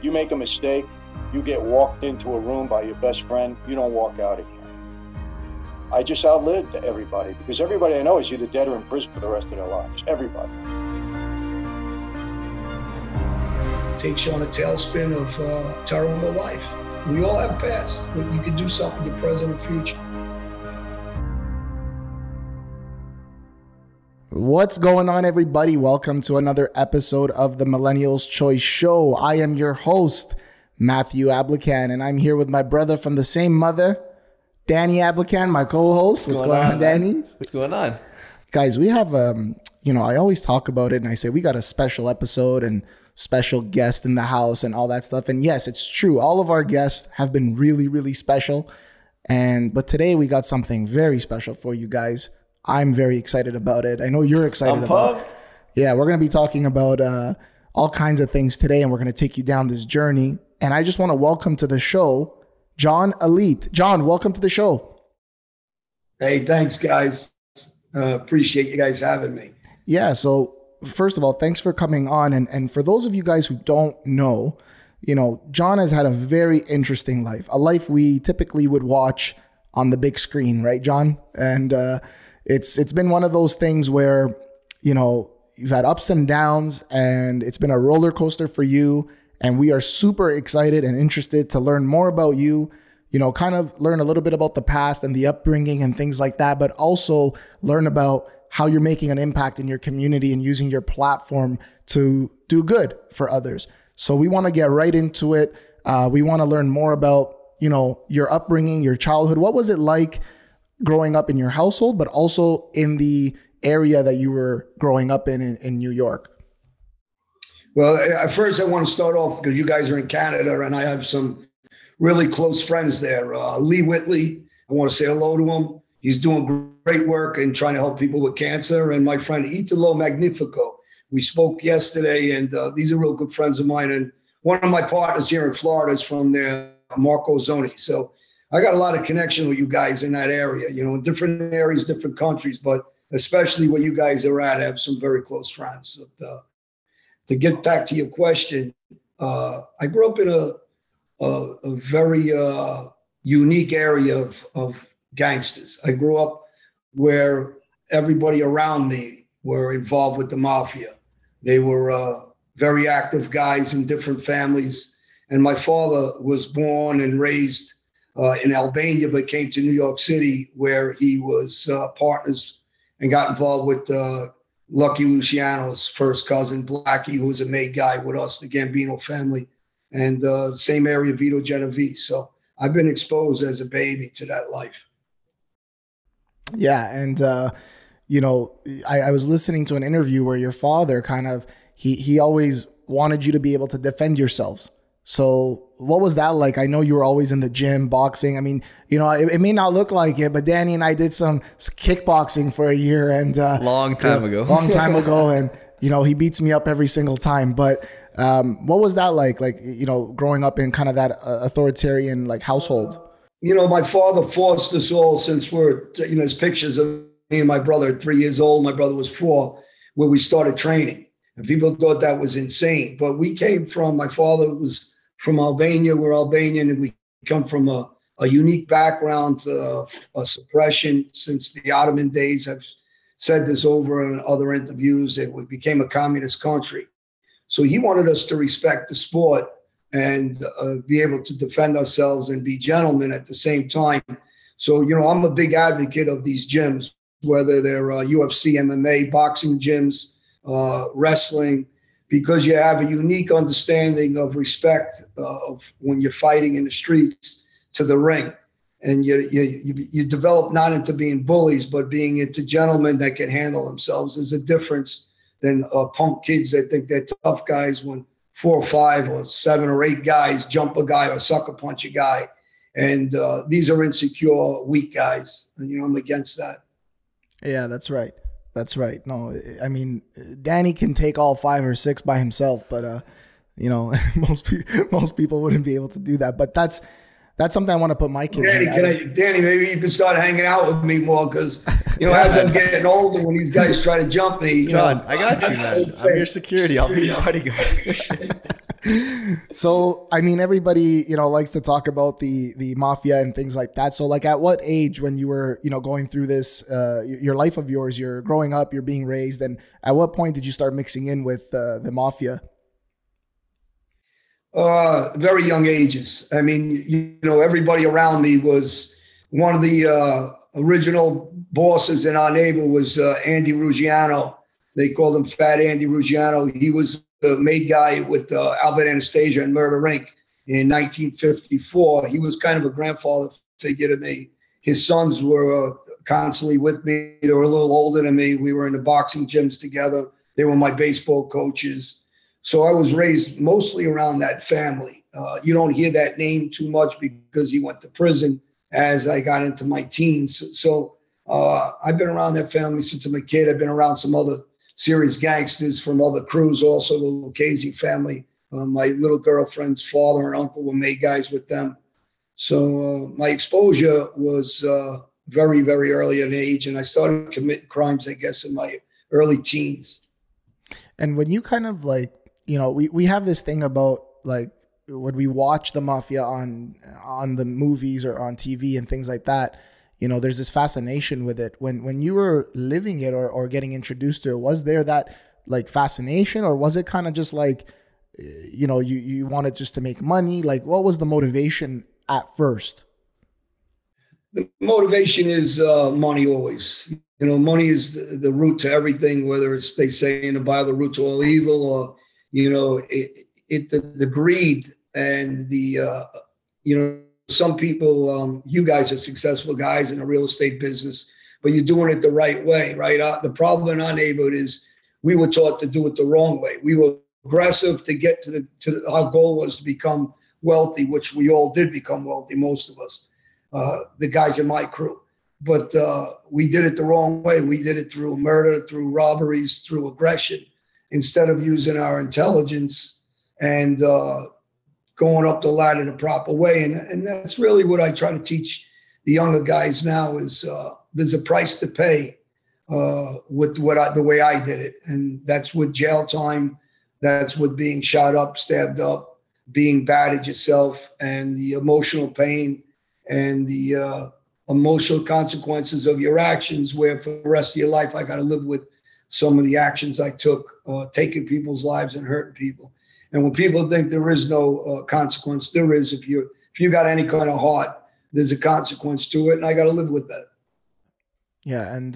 You make a mistake, you get walked into a room by your best friend, you don't walk out again. I just outlived everybody, because everybody I know is either dead or in prison for the rest of their lives. Everybody. Takes you on a tailspin of terrible life. We all have past, but you can do something to present and future. What's going on, everybody? Welcome to another episode of the Millennial's Choice Show. I am your host, Matthew Ablacan, and I'm here with my brother from the same mother, Danny Ablacan, my co-host. What's going on, Danny? What's going on? Guys, we have, I always talk about it and I say we got a special episode and special guest in the house and all that stuff. And yes, it's true. All of our guests have been really, really special. But today we got something very special for you guys. I'm very excited about it. I know you're excited about it. Yeah, we're going to be talking about all kinds of things today, and we're going to take you down this journey. And I just want to welcome to the show, John Alite. John, welcome to the show. Hey, thanks, guys. Appreciate you guys having me. Yeah, so first of all, thanks for coming on. And for those of you guys who don't know, John has had a very interesting life, a life we typically would watch on the big screen, right, John? And it's been one of those things where, you've had ups and downs, and it's been a roller coaster for you. And we are super excited and interested to learn more about you, kind of learn a little bit about the past and the upbringing and things like that, but also learn about how you're making an impact in your community and using your platform to do good for others. So we want to get right into it. We want to learn more about, your upbringing, your childhood. What was it like growing up in your household, but also in the area that you were growing up in New York? Well, at first I want to start off because you guys are in Canada and I have some really close friends there. Lee Whitley, I want to say hello to him. He's doing great work and trying to help people with cancer. And my friend Italo Magnifico, we spoke yesterday, and these are real good friends of mine. And one of my partners here in Florida is from there, Marco Zoni. So I got a lot of connection with you guys in that area, in different areas, different countries, but especially where you guys are at, I have some very close friends. So, to get back to your question, I grew up in a very unique area of gangsters. I grew up where everybody around me were involved with the mafia. They were very active guys in different families. And my father was born and raised in Albania, but came to New York City where he was partners and got involved with Lucky Luciano's first cousin, Blackie, who was a made guy with us, the Gambino family, and same area, Vito Genovese. So I've been exposed as a baby to that life. Yeah. And, I was listening to an interview where your father he always wanted you to be able to defend yourselves. So what was that like? I know you were always in the gym, boxing. I mean, it may not look like it, but Danny and I did some kickboxing for a year and long time ago. And, he beats me up every single time. But what was that like? Like, growing up in kind of that authoritarian household? My father forced us all since there's pictures of me and my brother at 3 years old. My brother was 4, where we started training. And people thought that was insane. But my father was from Albania. We're Albanian, and we come from a unique background of suppression since the Ottoman days. I've said this over in other interviews. We became a communist country. So he wanted us to respect the sport and be able to defend ourselves and be gentlemen at the same time. So, I'm a big advocate of these gyms, whether they're UFC, MMA, boxing gyms, wrestling, because you have a unique understanding of respect of when you're fighting in the streets to the ring. And you develop not into being bullies, but being into gentlemen that can handle themselves. There's a difference than punk kids that think they're tough guys when 4 or 5 or 7 or 8 guys jump a guy or sucker punch a guy. And these are insecure, weak guys. And, I'm against that. Yeah, that's right. That's right. No, I mean, Danny can take all 5 or 6 by himself, but most people wouldn't be able to do that. But that's something I want to put my kids in. Danny, maybe you can start hanging out with me more because, as I'm getting older, when these guys try to jump me. John, I got you, man. I'm your security. I'll be your bodyguard. So, I mean, everybody, likes to talk about the mafia and things like that. So like at what age when you were, going through this, your life of yours, you're growing up, you're being raised, and at what point did you start mixing in with the mafia? Very young ages. I mean, everybody around me was one of the original bosses in our neighbor was Andy Ruggiano. They called him Fat Andy Ruggiano. He was the maid guy with Albert Anastasia and Murder Inc. in 1954. He was kind of a grandfather figure to me. His sons were constantly with me. They were a little older than me. We were in the boxing gyms together. They were my baseball coaches. So I was raised mostly around that family. You don't hear that name too much because he went to prison as I got into my teens. So I've been around that family since I'm a kid. I've been around some other serious gangsters from other crews, also the Lucchese family. My little girlfriend's father and uncle were made guys with them. So my exposure was very, very early at age, and I started committing crimes, I guess, in my early teens. And when you kind of like, we have this thing about like when we watch the mafia on the movies or on TV and things like that, there's this fascination with it. When you were living it or getting introduced to it, was there that like fascination, or was it kind of just like, you wanted just to make money? Like, what was the motivation at first? The motivation is money always. Money is the root to everything, whether it's, they say in the Bible, the root to all evil, or, the greed and some people, you guys are successful guys in the real estate business, but you're doing it the right way, right? The problem in our neighborhood is we were taught to do it the wrong way. We were aggressive to get to our goal was to become wealthy, which we all did become wealthy, most of us, the guys in my crew. But we did it the wrong way. We did it through murder, through robberies, through aggression, instead of using our intelligence and going up the ladder the proper way. And that's really what I try to teach the younger guys now is there's a price to pay with the way I did it. And that's with jail time. That's with being shot up, stabbed up, being bad at yourself, and the emotional pain and the emotional consequences of your actions, where for the rest of your life, I got to live with some of the actions I took, taking people's lives and hurting people. And when people think there is no consequence, there is. If you got any kind of heart, there's a consequence to it, and I got to live with that. Yeah, and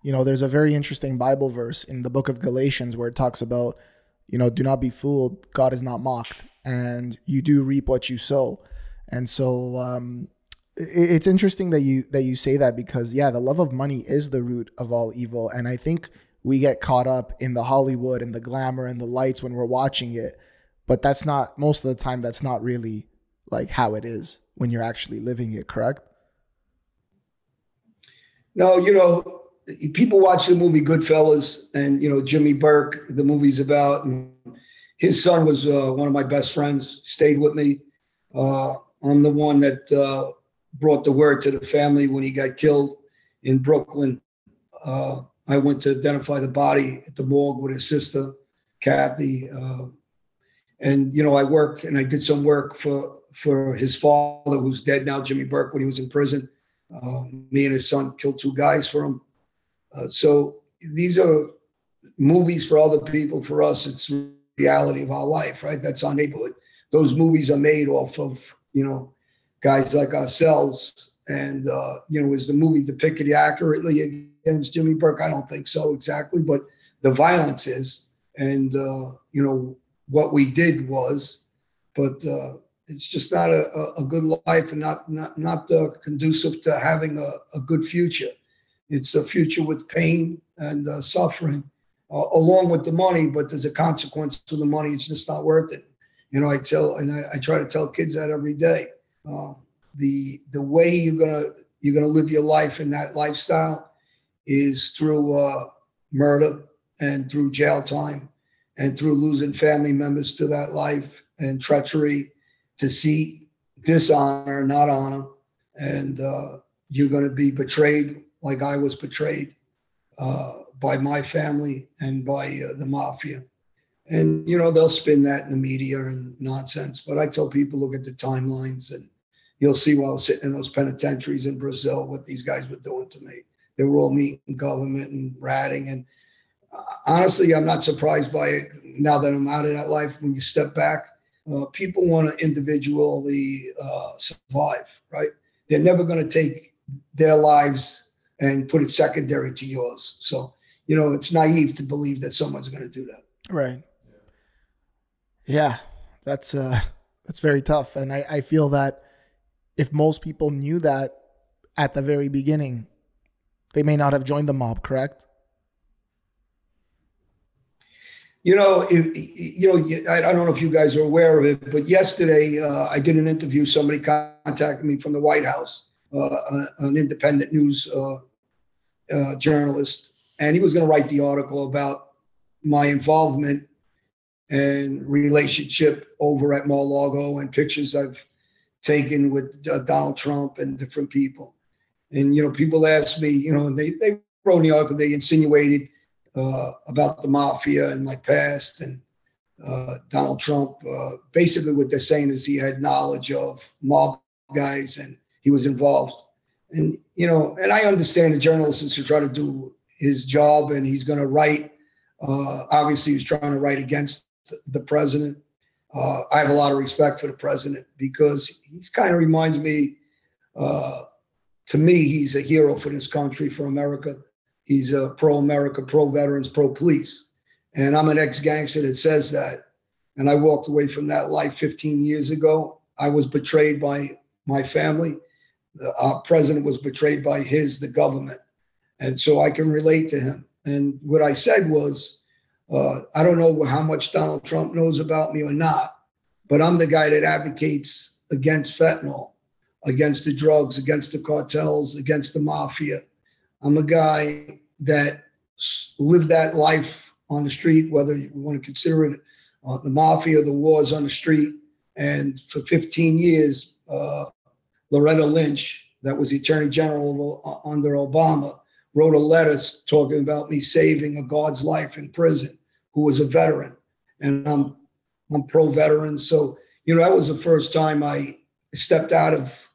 there's a very interesting Bible verse in the book of Galatians where it talks about, do not be fooled, God is not mocked, and you do reap what you sow. And so it's interesting that you say that, because the love of money is the root of all evil, and I think we get caught up in the Hollywood and the glamour and the lights when we're watching it, but that's not, most of the time, that's not really like how it is when you're actually living it, correct? No, people watch the movie Goodfellas, and, Jimmy Burke, the movie's about, and his son was one of my best friends, stayed with me. I'm the one that brought the word to the family when he got killed in Brooklyn. I went to identify the body at the morgue with his sister, Kathy. And, I worked and I did some work for his father, who's dead now, Jimmy Burke, when he was in prison. Me and his son killed 2 guys for him. So these are movies for other people. For us, it's reality of our life, right? That's our neighborhood. Those movies are made off of, guys like ourselves. And, is the movie depicted accurately against Jimmy Burke? I don't think so exactly, but the violence is, and, what we did was, but it's just not a good life, and not conducive to having a good future. It's a future with pain and suffering, along with the money, but there's a consequence to the money. It's just not worth it. I try to tell kids that every day. The way you're gonna live your life in that lifestyle is through murder and through jail time and through losing family members to that life, and treachery, deceit, dishonor, not honor. And you're going to be betrayed like I was betrayed by my family and by the mafia. And, you know, they'll spin that in the media and nonsense. But I tell people, look at the timelines and you'll see while I was sitting in those penitentiaries in Brazil, what these guys were doing to me. They were all meeting government and ratting. And honestly, I'm not surprised by it now that I'm out of that life. When you step back, people want to individually survive, right? They're never going to take their lives and put it secondary to yours. So, you know, it's naive to believe that someone's going to do that. Right. Yeah, that's very tough. And I feel that if most people knew that at the very beginning, they may not have joined the mob, correct? You know, I don't know if you guys are aware of it, but yesterday I did an interview. Somebody contacted me from the White House, an independent news journalist, and he was going to write the article about my involvement and relationship over at Mar-a-Lago and pictures I've taken with Donald Trump and different people. And, you know, people asked me, you know, they wrote in the article, they insinuated about the mafia and my past and Donald Trump. Basically what they're saying is he had knowledge of mob guys and he was involved. And, you know, and I understand the journalist is to try to do his job and he's going to write. Obviously, he's trying to write against the president. I have a lot of respect for the president because he's kind of reminds me, to me, he's a hero for this country, for America. He's a pro-America, pro-veterans, pro-police. And I'm an ex-gangster that says that. And I walked away from that life 15 years ago. I was betrayed by my family. Our president was betrayed by the government. And so I can relate to him. And what I said was, I don't know how much Donald Trump knows about me or not, but I'm the guy that advocates against fentanyl, against the drugs, against the cartels, against the mafia. I'm a guy that lived that life on the street, whether you want to consider it the mafia, the wars on the street. And for 15 years, Loretta Lynch, that was the Attorney General under Obama, wrote a letter talking about me saving a guard's life in prison who was a veteran. And I'm pro-veteran. So, you know, that was the first time I stepped out of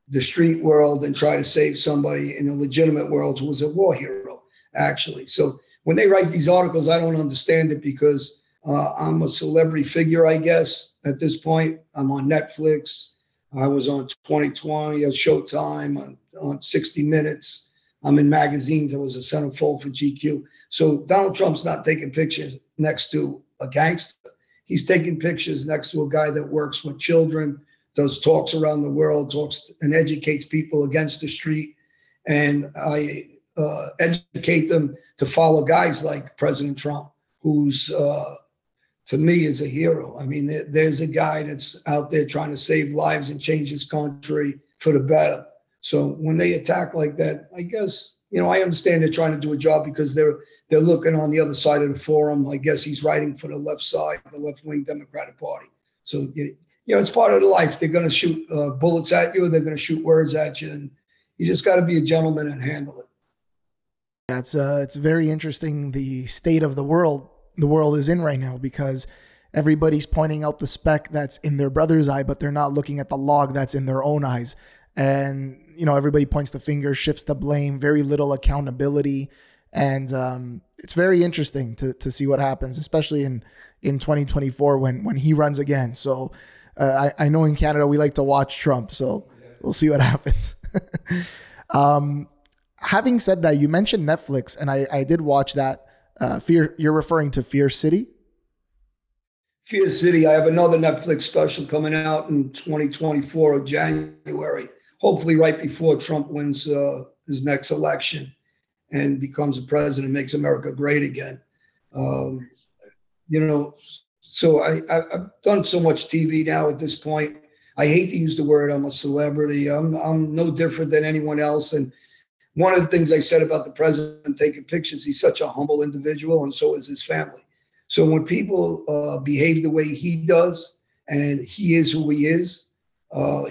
the street world and tried to save somebody in a legitimate world who was a war hero, actually. So when they write these articles, I don't understand it because I'm a celebrity figure, I guess, at this point. I'm on Netflix. I was on 2020, on Showtime, on 60 Minutes. I'm in magazines. I was a centerfold for GQ. So Donald Trump's not taking pictures next to a gangster. He's taking pictures next to a guy that works with children, does talks around the world, talks and educates people against the street. And I educate them to follow guys like President Trump, who's, to me, is a hero. I mean, there's a guy that's out there trying to save lives and change his country for the better. So when they attack like that, I guess, you know, I understand they're trying to do a job because they're looking on the other side of the forum. I guess he's writing for the left side, the left-wing Democratic Party. So, you know, it's part of the life. They're going to shoot bullets at you. They're going to shoot words at you. And you just got to be a gentleman and handle it. It's very interesting the state of the world is in right now because everybody's pointing out the speck that's in their brother's eye, but they're not looking at the log that's in their own eyes. And, you know, everybody points the finger, shifts the blame, very little accountability. And it's very interesting to see what happens, especially in 2024 when he runs again. So I know in Canada, we like to watch Trump, so we'll see what happens. Having said that, you mentioned Netflix, and I did watch that. You're referring to Fear City? Fear City. I have another Netflix special coming out in 2024 of January, hopefully right before Trump wins his next election and becomes a president, makes America great again. You know, so I've done so much TV now at this point. I hate to use the word I'm a celebrity. I'm no different than anyone else. And one of the things I said about the president taking pictures, he's such a humble individual, and so is his family. So when people behave the way he does, and he is who he is,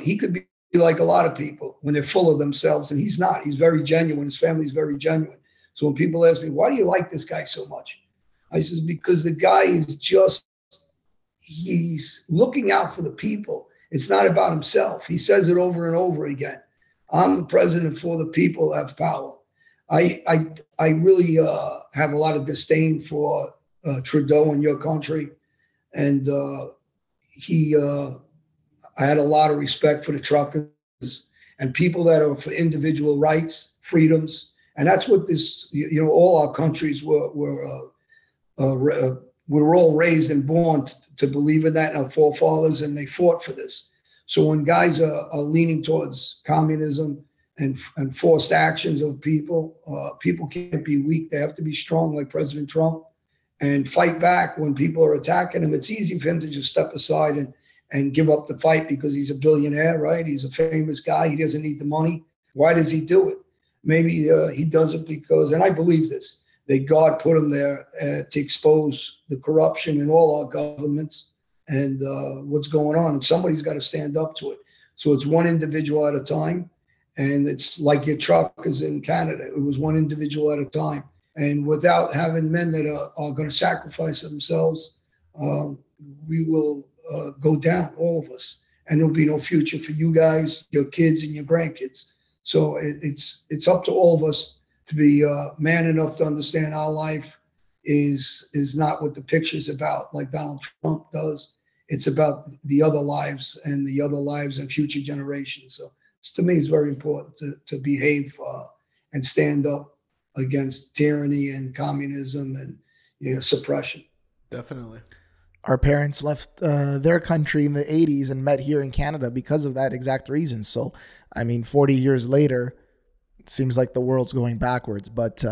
he could be like a lot of people when they're full of themselves, and he's not. He's very genuine. His family's very genuine. So when people ask me, why do you like this guy so much? I says, because the guy is just, he's looking out for the people. It's not about himself. He says it over and over again. I'm the president for the people that have power. I really have a lot of disdain for Trudeau in your country. And I had a lot of respect for the truckers and people that are for individual rights, freedoms. And that's what this, all our countries were all raised and born to believe in that, and our forefathers, and they fought for this. So when guys are leaning towards communism and forced actions of people, people can't be weak. They have to be strong, like President Trump, and fight back when people are attacking him. It's easy for him to just step aside and give up the fight because he's a billionaire, right? He's a famous guy. He doesn't need the money. Why does he do it? Maybe he does it because, and I believe this, that God put him there to expose the corruption in all our governments and what's going on. And somebody's got to stand up to it. So it's one individual at a time. And it's like your truckers in Canada. It was one individual at a time. And without having men that are going to sacrifice themselves, we will go down, all of us. And there'll be no future for you guys, your kids, and your grandkids. So it's up to all of us to be man enough to understand our life is not what the picture's about, like Donald Trump does. It's about the other lives and the other lives and future generations. So to me, it's very important to behave and stand up against tyranny and communism and suppression. Definitely. Our parents left their country in the 80s and met here in Canada because of that exact reason. So, 40 years later, it seems like the world's going backwards. But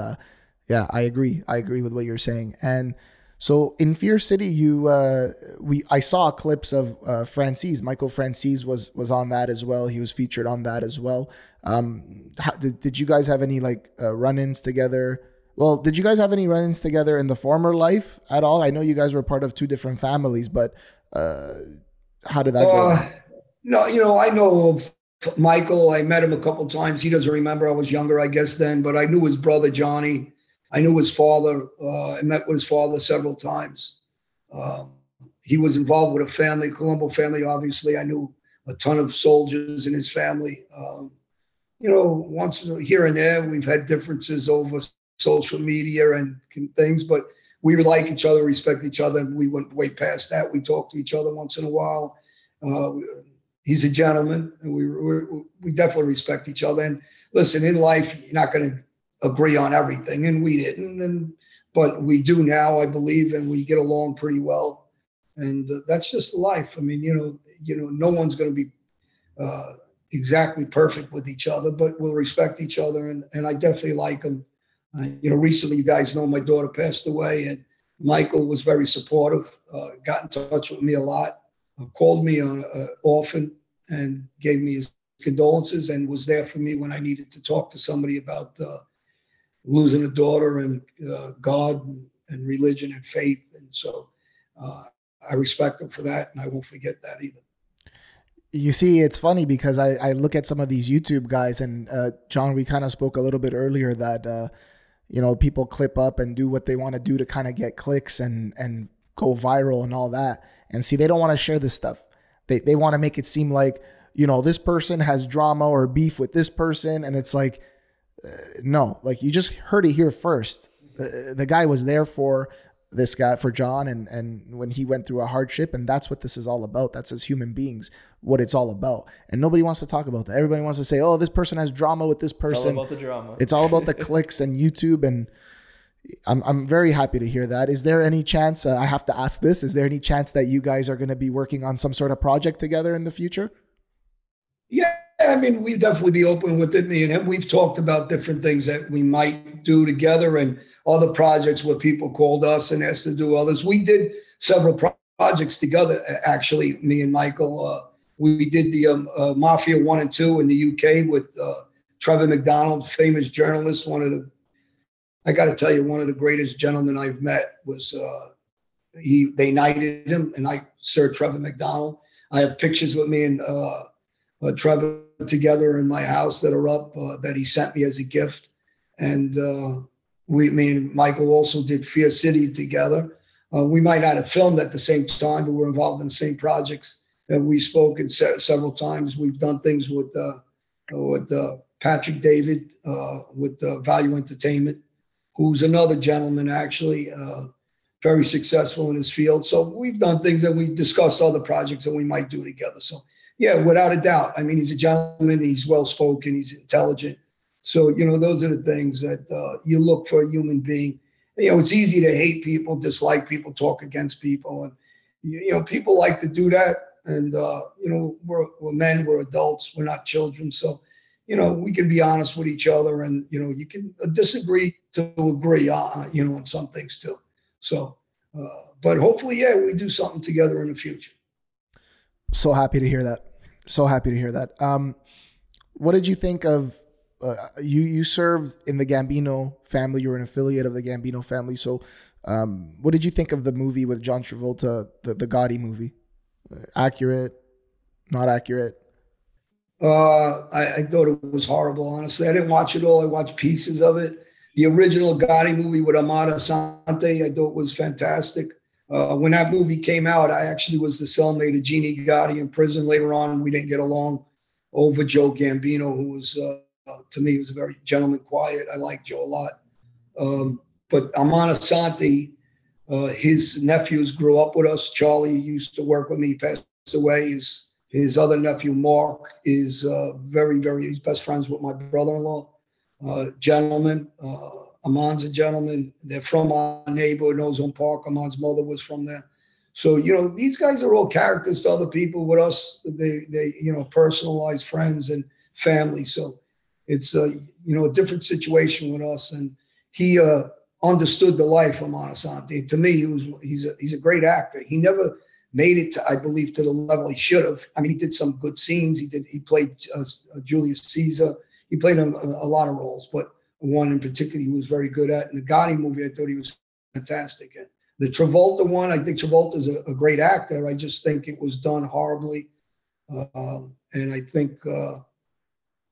yeah, I agree. I agree with what you're saying. And so in Fear City, I saw clips of Franzese. Michael Franzese was on that as well. He was featured on that as well. Did you guys have any run-ins together? Well, did you guys have any run-ins together in the former life at all? I know you guys were part of two different families, but how did that go? No, I know of Michael. I met him a couple times. He doesn't remember. I was younger, I guess, then, but I knew his brother, Johnny. I knew his father. I met with his father several times. He was involved with a family, Colombo family, obviously. I knew a ton of soldiers in his family. Once here and there, we've had differences over social media and things, but we like each other, respect each other. And we went way past that. We talk to each other once in a while. He's a gentleman, and we definitely respect each other. And listen, in life, you're not going to agree on everything, and we didn't, but we do now, I believe, and we get along pretty well. And that's just life. No one's going to be exactly perfect with each other, but we'll respect each other. And I definitely like him. Recently, you guys know my daughter passed away, and Michael was very supportive, got in touch with me a lot, called me often and gave me his condolences and was there for me when I needed to talk to somebody about losing a daughter and God and religion and faith. And so I respect him for that, and I won't forget that either. You see, it's funny because I look at some of these YouTube guys, and John, we kind of spoke a little bit earlier that, people clip up and do what they want to do to kind of get clicks and go viral and all that. And see, they don't want to share this stuff. They want to make it seem like, this person has drama or beef with this person. And it's like, no, you just heard it here first. The guy was there for this guy, for John, and when he went through a hardship, and that's what this is all about. That's as human beings, what it's all about. And nobody wants to talk about that. Everybody wants to say, oh, this person has drama with this person. It's all about the drama. It's all about the clicks and YouTube. And I'm very happy to hear that. Is there any chance, I have to ask this, is there any chance that you guys are going to be working on some sort of project together in the future? Yeah, we'd definitely be open with it. Me and him, we've talked about different things that we might do together and other projects where people called us and asked to do others. We did several projects together, actually, me and Michael. We did the Mafia 1 and 2 in the UK with Trevor McDonald, famous journalist. I got to tell you, one of the greatest gentlemen I've met was, they knighted him, and Sir Trevor McDonald. I have pictures with me and Trevor together in my house that are up that he sent me as a gift. And me and Michael also did Fear City together. We might not have filmed at the same time, but we're involved in the same projects. And we've spoken several times. We've done things with Patrick David, with Value Entertainment, who's another gentleman, actually, very successful in his field. So we've done things, and we've discussed other projects that we might do together. So yeah, without a doubt. I mean, he's a gentleman, he's well-spoken, he's intelligent. So, those are the things that you look for a human being. It's easy to hate people, dislike people, talk against people. And, people like to do that. And, we're men, we're adults, we're not children. So, we can be honest with each other, and, you can disagree to agree, on some things too. So, but hopefully, yeah, we do something together in the future. So happy to hear that. So happy to hear that. What did you think of, you served in the Gambino family, you were an affiliate of the Gambino family. So what did you think of the movie with John Travolta, the Gotti movie? Accurate, not accurate? I thought it was horrible, honestly. I didn't watch it all. I watched pieces of it. The original Gotti movie with Amada Sante, I thought was fantastic. When that movie came out, I actually was the cellmate of Jeannie Gotti in prison. Later on, we didn't get along over Joe Gambino, who was, to me, was a very gentleman, quiet. I like Joe a lot. But Amada Sante, his nephews grew up with us. Charlie used to work with me, passed away. His other nephew, Mark, is he's best friends with my brother-in-law. Gentleman. Amand's a gentleman. They're from our neighborhood, Ozone Park. Amand's mother was from there. So, these guys are all characters to other people. With us, they personalized friends and family. So it's, a different situation with us. And he understood the life of Amanda Sante. To me, he's a great actor. He never made it to, I believe, to the level he should have. I mean, he did some good scenes. He played Julius Caesar. He played a lot of roles, but one in particular he was very good at. In the Gotti movie, I thought he was fantastic at. The Travolta one, I think Travolta's a great actor. I just think it was done horribly. And I think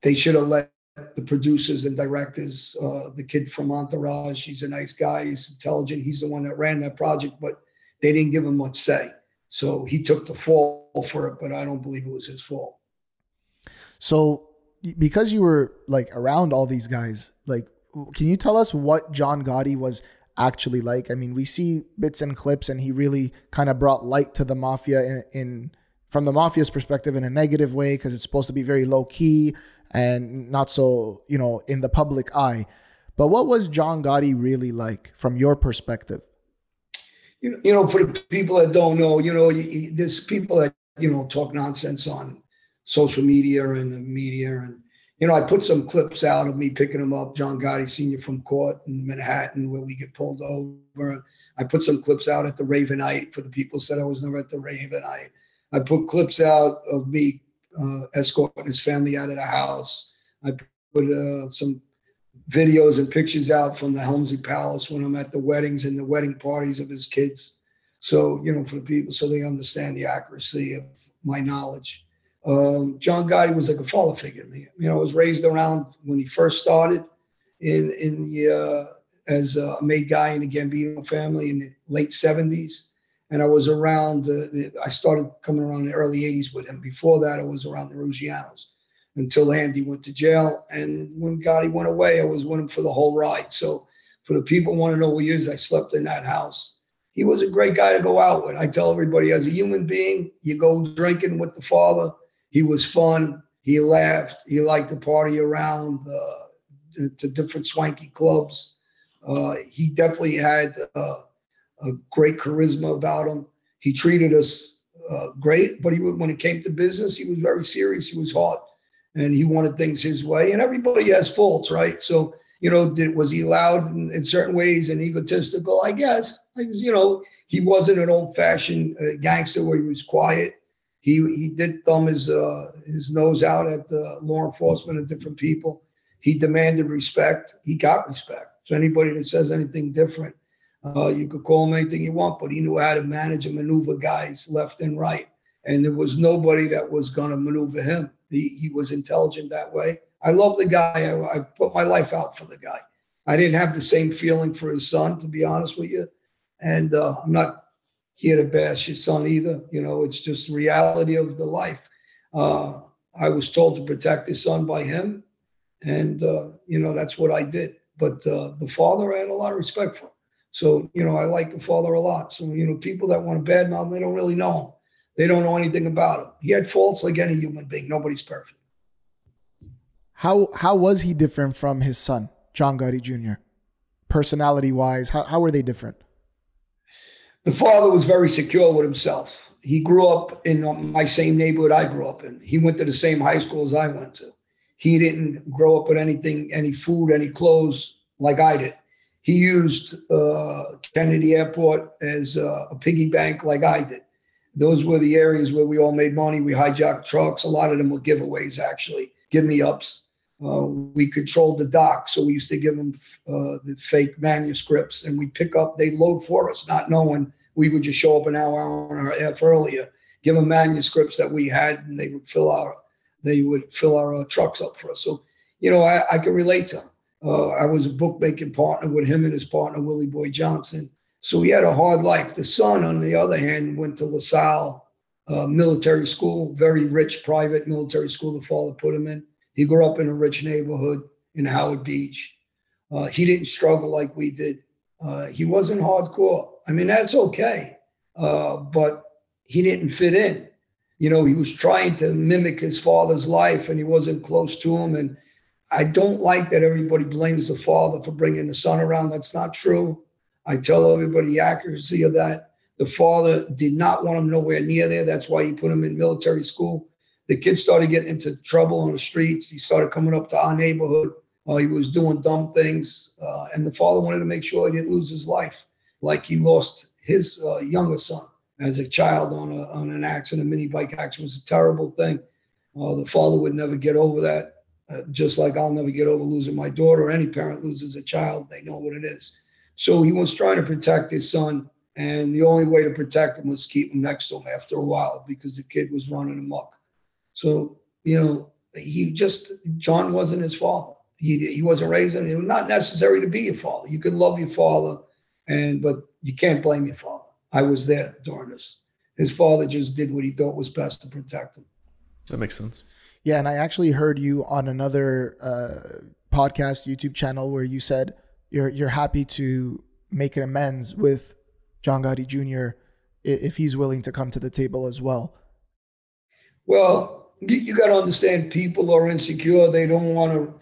they should have let the producers and directors, the kid from Entourage, he's a nice guy, he's intelligent. He's the one that ran that project, but they didn't give him much say. So he took the fall for it, but I don't believe it was his fault. So because you were like around all these guys, like, can you tell us what John Gotti was actually like? I mean, we see bits and clips, and he really kind of brought light to the mafia from the mafia's perspective in a negative way, because it's supposed to be very low key and not so, in the public eye. But what was John Gotti really like from your perspective? For the people that don't know, there's people that, talk nonsense on social media and the media. And, I put some clips out of me picking him up, John Gotti Sr. from court in Manhattan, where we get pulled over. I put some clips out at the Ravenite for the people who said I was never at the Ravenite. I put clips out of me escorting his family out of the house. I put some videos and pictures out from the Helmsley Palace when I'm at the weddings and the wedding parties of his kids. So, for the people, so they understand the accuracy of my knowledge. John Gotti was like a father figure to me. I was raised around when he first started as a maid guy in the Gambino family in the late 70s. And I was around, I started coming around in the early 80s with him. Before that, I was around the Ruggianos until Andy went to jail. And when Gotti went away, I was with him for the whole ride. So for the people who want to know who he is, I slept in that house. He was a great guy to go out with. I tell everybody, as a human being, you go drinking with the father. He was fun. He laughed. He liked to party around to different swanky clubs. He definitely had a great charisma about him. He treated us great, but when it came to business, he was very serious. He was hot, and he wanted things his way. And everybody has faults, right? So, was he loud in certain ways and egotistical? I guess. He wasn't an old-fashioned gangster where he was quiet. He did thumb his nose out at the law enforcement and different people. He demanded respect. He got respect. So anybody that says anything different, you could call him anything you want, but he knew how to manage and maneuver guys left and right. And there was nobody that was going to maneuver him. He was intelligent that way. I love the guy. I put my life out for the guy. I didn't have the same feeling for his son, to be honest with you. And I'm not here to bash his son either. It's just the reality of the life. I was told to protect his son by him. And, that's what I did. But the father, I had a lot of respect for. So, I like the father a lot. So, people that want to badmouth him, they don't really know him. They don't know anything about him. He had faults like any human being. Nobody's perfect. How was he different from his son, John Gotti Jr.? Personality-wise, how were they different? The father was very secure with himself. He grew up in my same neighborhood I grew up in. He went to the same high school as I went to. He didn't grow up with anything, any food, any clothes like I did. He used Kennedy Airport as a piggy bank like I did. Those were the areas where we all made money. We hijacked trucks. A lot of them were giveaways, actually, give-me-ups. We controlled the dock, so we used to give them the fake manuscripts, and we'd pick up, they'd load for us, not knowing we would just show up an hour and a half earlier, give them manuscripts that we had, and they would fill our trucks up for us. So, I can relate to him. I was a bookmaking partner with him and his partner, Willie Boy Johnson. So he had a hard life. The son, on the other hand, went to LaSalle military school, very rich private military school the father put him in. He grew up in a rich neighborhood in Howard Beach. He didn't struggle like we did. He wasn't hardcore. I mean, that's okay. But he didn't fit in. He was trying to mimic his father's life, and he wasn't close to him. And I don't like that everybody blames the father for bringing the son around. That's not true. I tell everybody the accuracy of that. The father did not want him nowhere near there. That's why he put him in military school. The kid started getting into trouble on the streets. He started coming up to our neighborhood. He was doing dumb things. And the father wanted to make sure he didn't lose his life, like he lost his younger son as a child on an accident. A mini bike accident was a terrible thing. The father would never get over that. Just like I'll never get over losing my daughter. Any parent loses a child, they know what it is. So he was trying to protect his son, and the only way to protect him was keep him next to him after a while because the kid was running amok. So, John wasn't his father. He wasn't raised him. It was not necessary to be your father. You can love your father, but you can't blame your father. I was there during this. His father just did what he thought was best to protect him. That makes sense. Yeah, and I actually heard you on another podcast, YouTube channel, where you said you're happy to make an amends with John Gotti Jr. if he's willing to come to the table as well. Well, you got to understand, people are insecure. They don't want to,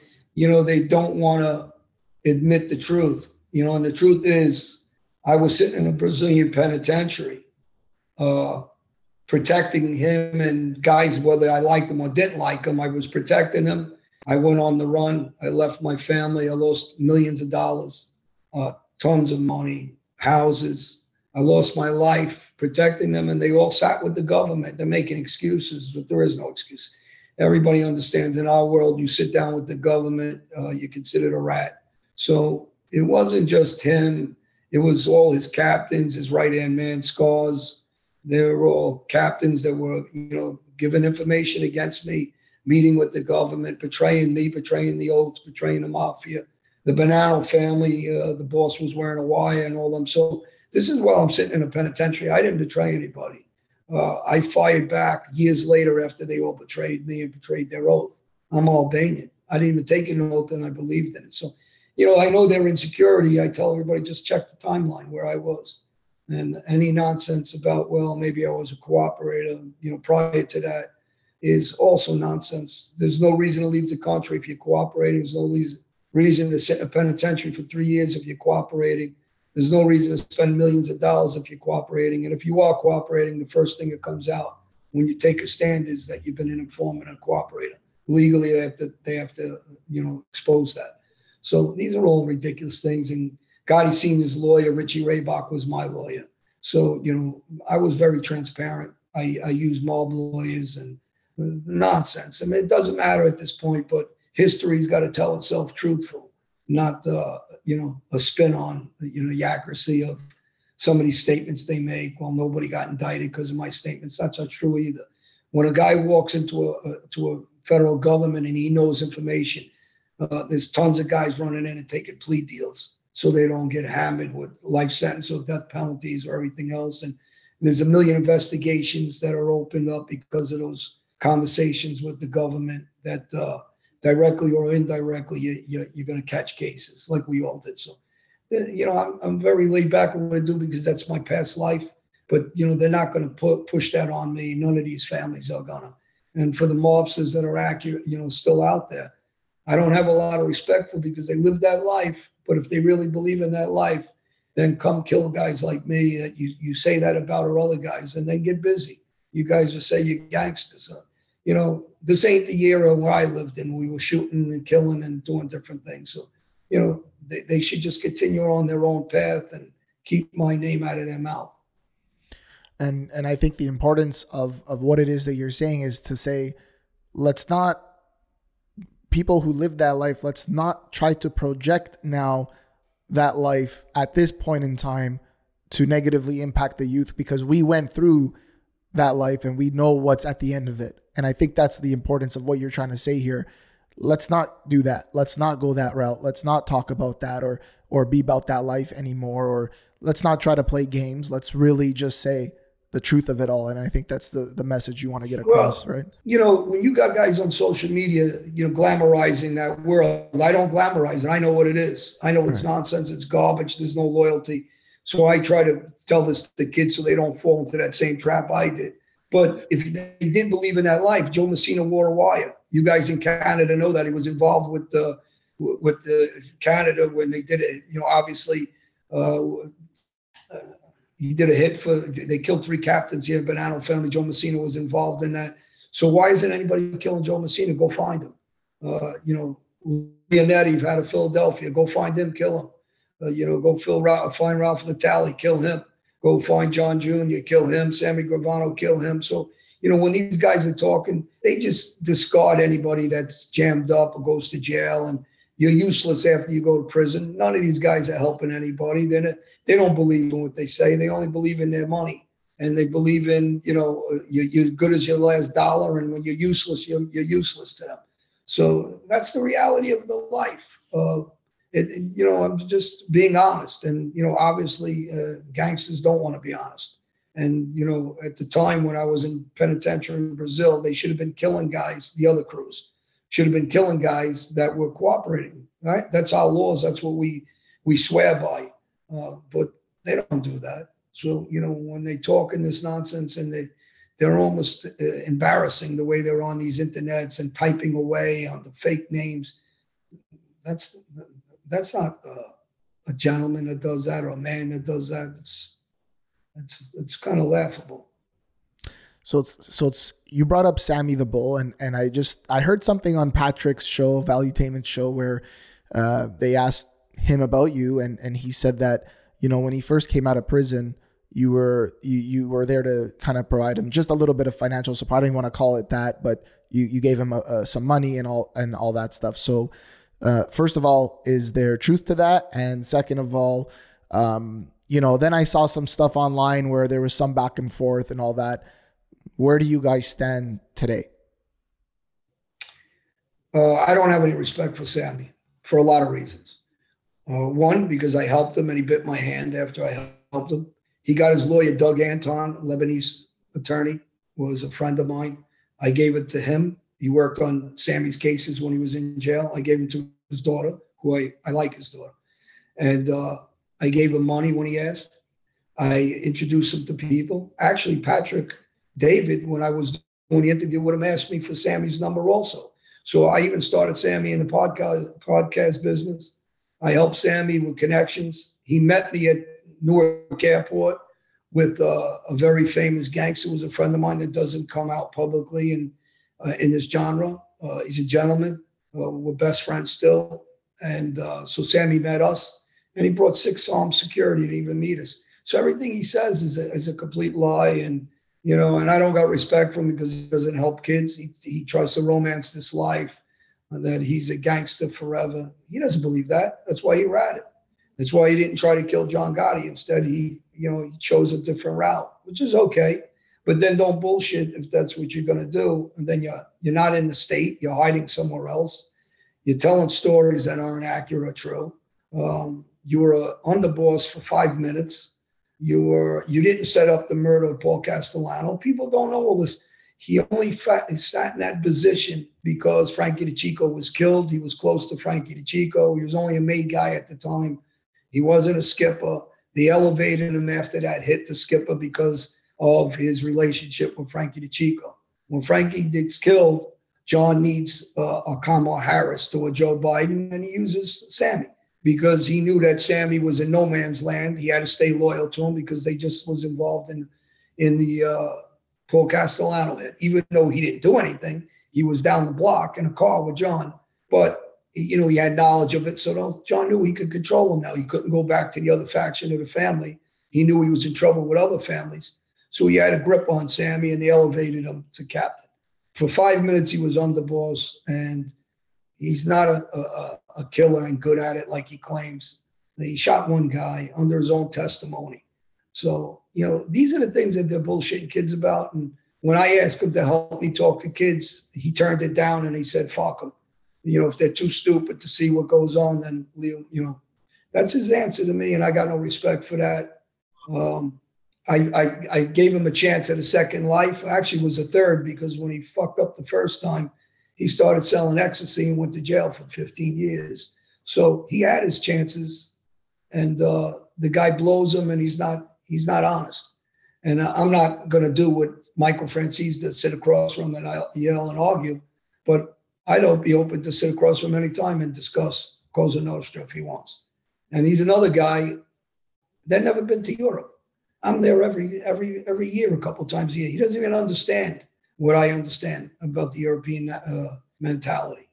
admit the truth. And the truth is, I was sitting in a Brazilian penitentiary, protecting him and guys, whether I liked them or didn't like them. I was protecting them. I went on the run. I left my family. I lost millions of dollars, tons of money, houses. I lost my life protecting them, and they all sat with the government. They're making excuses, but there is no excuse. Everybody understands in our world, you sit down with the government, you're considered a rat. So it wasn't just him. It was all his captains, his right-hand man, Scars. They were all captains that were, giving information against me, meeting with the government, betraying me, betraying the oaths, betraying the mafia. The Bonanno family, the boss was wearing a wire and all them. So this is while I'm sitting in a penitentiary. I didn't betray anybody. I fired back years later after they all betrayed me and betrayed their oath. I'm Albanian. I didn't even take an oath, and I believed in it. So, I know their insecurity. I tell everybody, just check the timeline where I was. And any nonsense about, well, maybe I was a cooperator, prior to that is also nonsense. There's no reason to leave the country if you're cooperating. There's no reason to sit in a penitentiary for 3 years if you're cooperating. There's no reason to spend millions of dollars if you're cooperating. And if you are cooperating, the first thing that comes out when you take a stand is that you've been an informant and a cooperator. Legally, they have to expose that. So these are all ridiculous things. And Gotti Sr.'s lawyer, Richie Raybach, was my lawyer. So, I was very transparent. I used mob lawyers and nonsense. I mean, it doesn't matter at this point, but history's got to tell itself truthful, not, a spin on, the accuracy of some of these statements they make. Well, nobody got indicted because of my statements. That's not true either. When a guy walks into a federal government and he knows information, There's tons of guys running in and taking plea deals so they don't get hammered with life sentence or death penalties or everything else. And there's a million investigations that are opened up because of those conversations with the government that directly or indirectly you're going to catch cases like we all did. So, I'm very laid back on what I do because that's my past life. But, they're not going to push that on me. None of these families are going to. And for the mobsters that are accurate, still out there, I don't have a lot of respect for because they live that life. But if they really believe in that life, then come kill guys like me that you say that about or other guys and then get busy. You guys just say you're gangsters. This ain't the era where I lived in. We were shooting and killing and doing different things. So, they should just continue on their own path and keep my name out of their mouth. And I think the importance of what it is that you're saying is to say, people who live that life, let's not try to project now that life at this point in time to negatively impact the youth, because we went through that life and we know what's at the end of it. And I think that's the importance of what you're trying to say here. Let's not do that. Let's not go that route. Let's not talk about that or be about that life anymore, or let's not try to play games. Let's really just say the truth of it all. And I think that's the message you want to get across, right? When you got guys on social media, glamorizing that world, I don't glamorize it. I know what it is. I know it's nonsense. It's garbage. There's no loyalty. So I try to tell this to the kids so they don't fall into that same trap I did. But if they did believe in that life, Joe Messina wore a wire. You guys in Canada know that he was involved with the Canada when they did it. Obviously, he did a hit they killed 3 captains here, Bonanno family. Joe Messina was involved in that. So why isn't anybody killing Joe Messina? Go find him. Leonetti out of Philadelphia, go find him, kill him. Go find Ralph Natale, kill him. Go find John Jr., kill him. Sammy Gravano, kill him. So, when these guys are talking, they just discard anybody that's jammed up or goes to jail, and you're useless after you go to prison. None of these guys are helping anybody. They don't believe in what they say. They only believe in their money. And they believe in, you're good as your last dollar. And when you're useless, you're useless to them. So that's the reality of the life. I'm just being honest. And, obviously gangsters don't want to be honest. And, at the time when I was in penitentiary in Brazil, they should have been killing guys, the other crews should have been killing guys that were cooperating, right? That's our laws. That's what we swear by. But they don't do that. So, when they talk in this nonsense and they're almost embarrassing the way they're on these internets and typing away on the fake names. That's not a gentleman that does that or a man that does that. It's kind of laughable. So it's you brought up Sammy the Bull, and I heard something on Patrick's show, Valuetainment's show, where they asked him about you, and he said that when he first came out of prison, you were there to kind of provide him just a little bit of financial support. I don't even want to call it that, but you gave him some money and all that stuff. So first of all, is there truth to that? And second of all, then I saw some stuff online where there was some back and forth and all that. Where do you guys stand today? I don't have any respect for Sammy for a lot of reasons. One, because I helped him and he bit my hand after I helped him. He got his lawyer, Doug Anton, Lebanese attorney, was a friend of mine. I gave it to him. He worked on Sammy's cases when he was in jail. I gave him to his daughter, who I like his daughter. And I gave him money when he asked. I introduced him to people. Actually, Patrick David, when I was doing the interview with him, asked me for Sammy's number also. So I even started Sammy in the podcast business. I helped Sammy with connections. He met me at Newark Airport with a very famous gangster who was a friend of mine that doesn't come out publicly in this genre. He's a gentleman. We're best friends still. And so Sammy met us, and he brought 6 armed security to even meet us. So everything he says is a complete lie. And, and I don't got respect for him because he doesn't help kids. He tries to romance this life that he's a gangster forever. He doesn't believe that. That's why he ratted. That's why he didn't try to kill John Gotti. Instead, he chose a different route, which is okay. But then don't bullshit if that's what you're going to do. And then you're not in the state. You're hiding somewhere else. You're telling stories that aren't accurate or true. You were an underboss for 5 minutes. You didn't set up the murder of Paul Castellano. People don't know all this. He only sat in that position because Frankie DeChico was killed. He was close to Frankie DeChico. He was only a made guy at the time. He wasn't a skipper. They elevated him after that hit the skipper because of his relationship with Frankie DeChico. When Frankie gets killed, John needs a Kamala Harris to a Joe Biden, and he uses Sammy because he knew that Sammy was in no man's land. He had to stay loyal to him because they just was involved in the Paul Castellano hit. Even though he didn't do anything, he was down the block in a car with John. But, he had knowledge of it. So John knew he could control him now. He couldn't go back to the other faction of the family. He knew he was in trouble with other families. So he had a grip on Sammy, and they elevated him to captain. For 5 minutes, he was underboss, and he's not a killer and good at it like he claims. He shot one guy under his own testimony. So, these are the things that they're bullshitting kids about. And when I asked him to help me talk to kids, he turned it down and he said, fuck them. If they're too stupid to see what goes on, then, that's his answer to me. And I got no respect for that. I gave him a chance at a second life. Actually, it was a third, because when he fucked up the first time, he started selling ecstasy and went to jail for 15 years. So he had his chances, and the guy blows him, and he's not honest. And I'm not going to do what Michael Franzese does, sit across from him and I'll yell and argue, but I'd be open to sit across from him anytime and discuss Cosa Nostra if he wants. And he's another guy that never been to Europe. I'm there every year, a couple times a year. He doesn't even understand what I understand about the European mentality.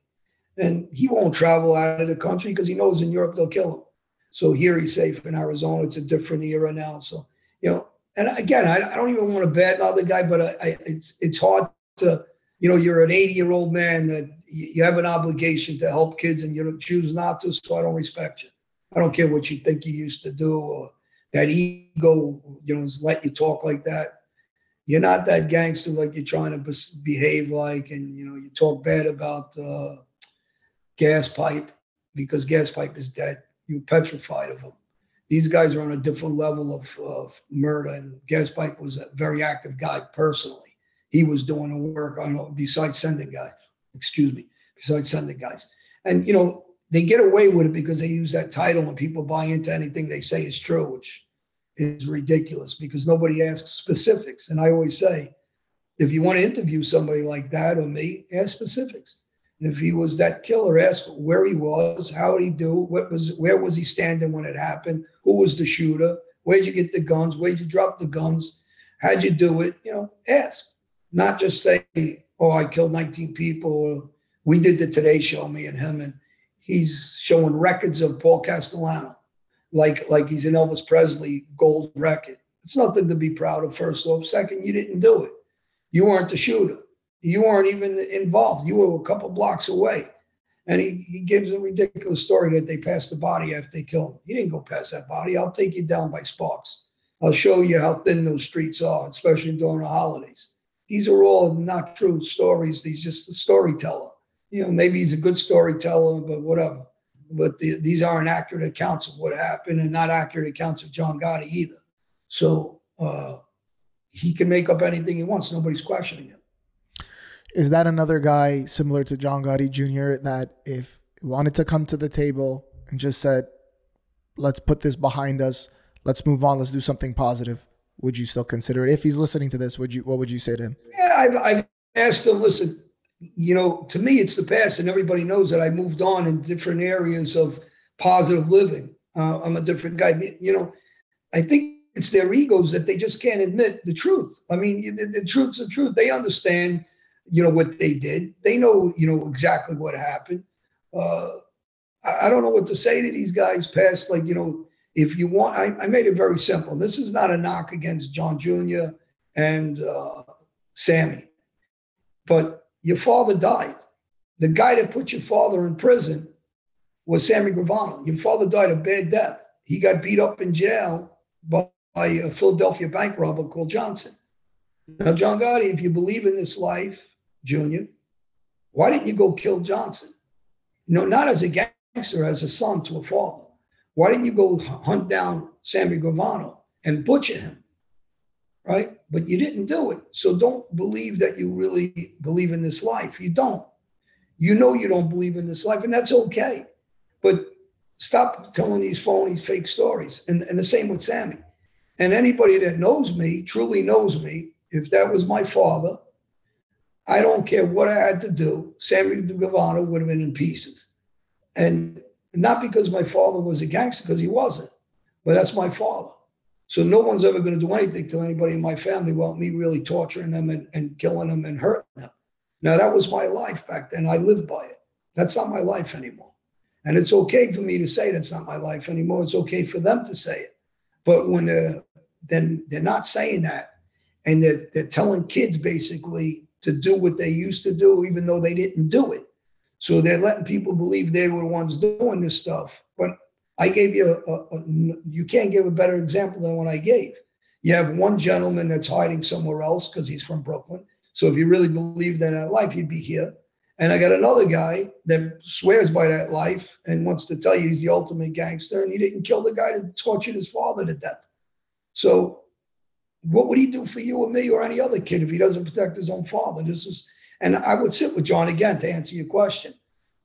And he won't travel out of the country because he knows in Europe they'll kill him. So here he's safe in Arizona. It's a different era now. So, and again, I don't even want to badmouth the guy, but it's hard to, you're an 80-year-old man that you have an obligation to help kids and you choose not to, so I don't respect you. I don't care what you think you used to do, or that ego, let you talk like that. You're not that gangster like you're trying to behave like, and, you talk bad about Gas Pipe because Gas Pipe is dead. You're petrified of him. These guys are on a different level of murder, and Gas Pipe was a very active guy personally. He was doing the work besides sending guys. And, they get away with it because they use that title and people buy into anything they say is true, which is ridiculous because nobody asks specifics. And I always say, if you want to interview somebody like that or me, ask specifics. And if he was that killer, ask where he was, how did he do, where was he standing when it happened, who was the shooter, where'd you get the guns, where'd you drop the guns, how'd you do it, ask. Not just say, oh, I killed 19 people, or we did the Today Show, me and him, and he's showing records of Paul Castellano, like he's an Elvis Presley gold record. It's nothing to be proud of, first off. Second, you didn't do it. You weren't the shooter. You weren't even involved. You were a couple blocks away. And he gives a ridiculous story that they passed the body after they killed him. He didn't go past that body. I'll take you down by Sparks. I'll show you how thin those streets are, especially during the holidays. These are all not true stories. He's just a storyteller. Maybe he's a good storyteller, but whatever. But these aren't accurate accounts of what happened, and not accurate accounts of John Gotti either. So he can make up anything he wants. Nobody's questioning him. Is that another guy similar to John Gotti Jr. that if he wanted to come to the table and just said, let's put this behind us, let's move on, let's do something positive, would you still consider it? If he's listening to this, what would you say to him? Yeah, I've asked him, listen, to me, it's the past, and everybody knows that I moved on in different areas of positive living. I'm a different guy. I think it's their egos that they just can't admit the truth. I mean, the truth's the truth. They understand, what they did. They know, exactly what happened. I don't know what to say to these guys past, if you want, I made it very simple. This is not a knock against John Jr. and Sammy, but your father died. The guy that put your father in prison was Sammy Gravano. Your father died a bad death. He got beat up in jail by a Philadelphia bank robber called Johnson. Now, John Gotti, if you believe in this life, Junior, why didn't you go kill Johnson? No, not as a gangster, as a son to a father. Why didn't you go hunt down Sammy Gravano and butcher him, right? But you didn't do it. So don't believe that you really believe in this life. You don't. You know you don't believe in this life, and that's okay. But stop telling these phony, fake stories. And the same with Sammy. And anybody that knows me, truly knows me, if that was my father, I don't care what I had to do, Sammy the Gravano would have been in pieces. And not because my father was a gangster, because he wasn't, but that's my father. So no one's ever going to do anything to anybody in my family without me really torturing them and killing them and hurting them. Now, that was my life back then. I lived by it. That's not my life anymore. And it's okay for me to say that's not my life anymore. It's okay for them to say it. But when then they're not saying that, and they're telling kids basically to do what they used to do, even though they didn't do it. So they're letting people believe they were the ones doing this stuff. But I gave you you can't give a better example than what I gave. You have one gentleman that's hiding somewhere else because he's from Brooklyn. So if you really believed in that life, you'd be here. And I got another guy that swears by that life and wants to tell you he's the ultimate gangster, and he didn't kill the guy that tortured his father to death. So what would he do for you or me or any other kid if he doesn't protect his own father? And I would sit with John again to answer your question.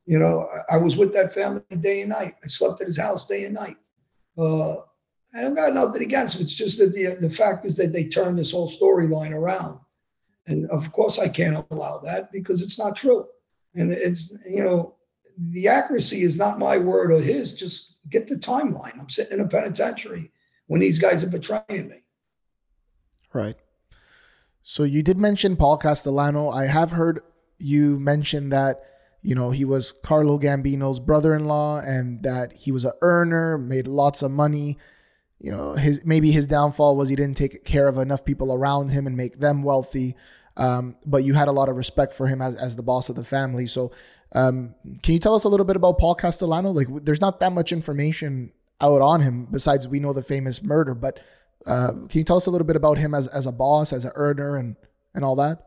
You know, I was with that family day and night. I slept at his house day and night. I don't got nothing against him. It's just that the fact is that they turned this whole storyline around. And of course I can't allow that because it's not true. And it's, you know, the accuracy is not my word or his. Just get the timeline. I'm sitting in a penitentiary when these guys are betraying me. Right. So you did mention Paul Castellano. I have heard you mention that, you know, he was Carlo Gambino's brother-in-law and that he was an earner, made lots of money. You know, maybe his downfall was he didn't take care of enough people around him and make them wealthy. But you had a lot of respect for him as the boss of the family. So can you tell us a little bit about Paul Castellano? Like, there's not that much information out on him besides we know the famous murder, but can you tell us a little bit about him as a boss, as an earner and all that?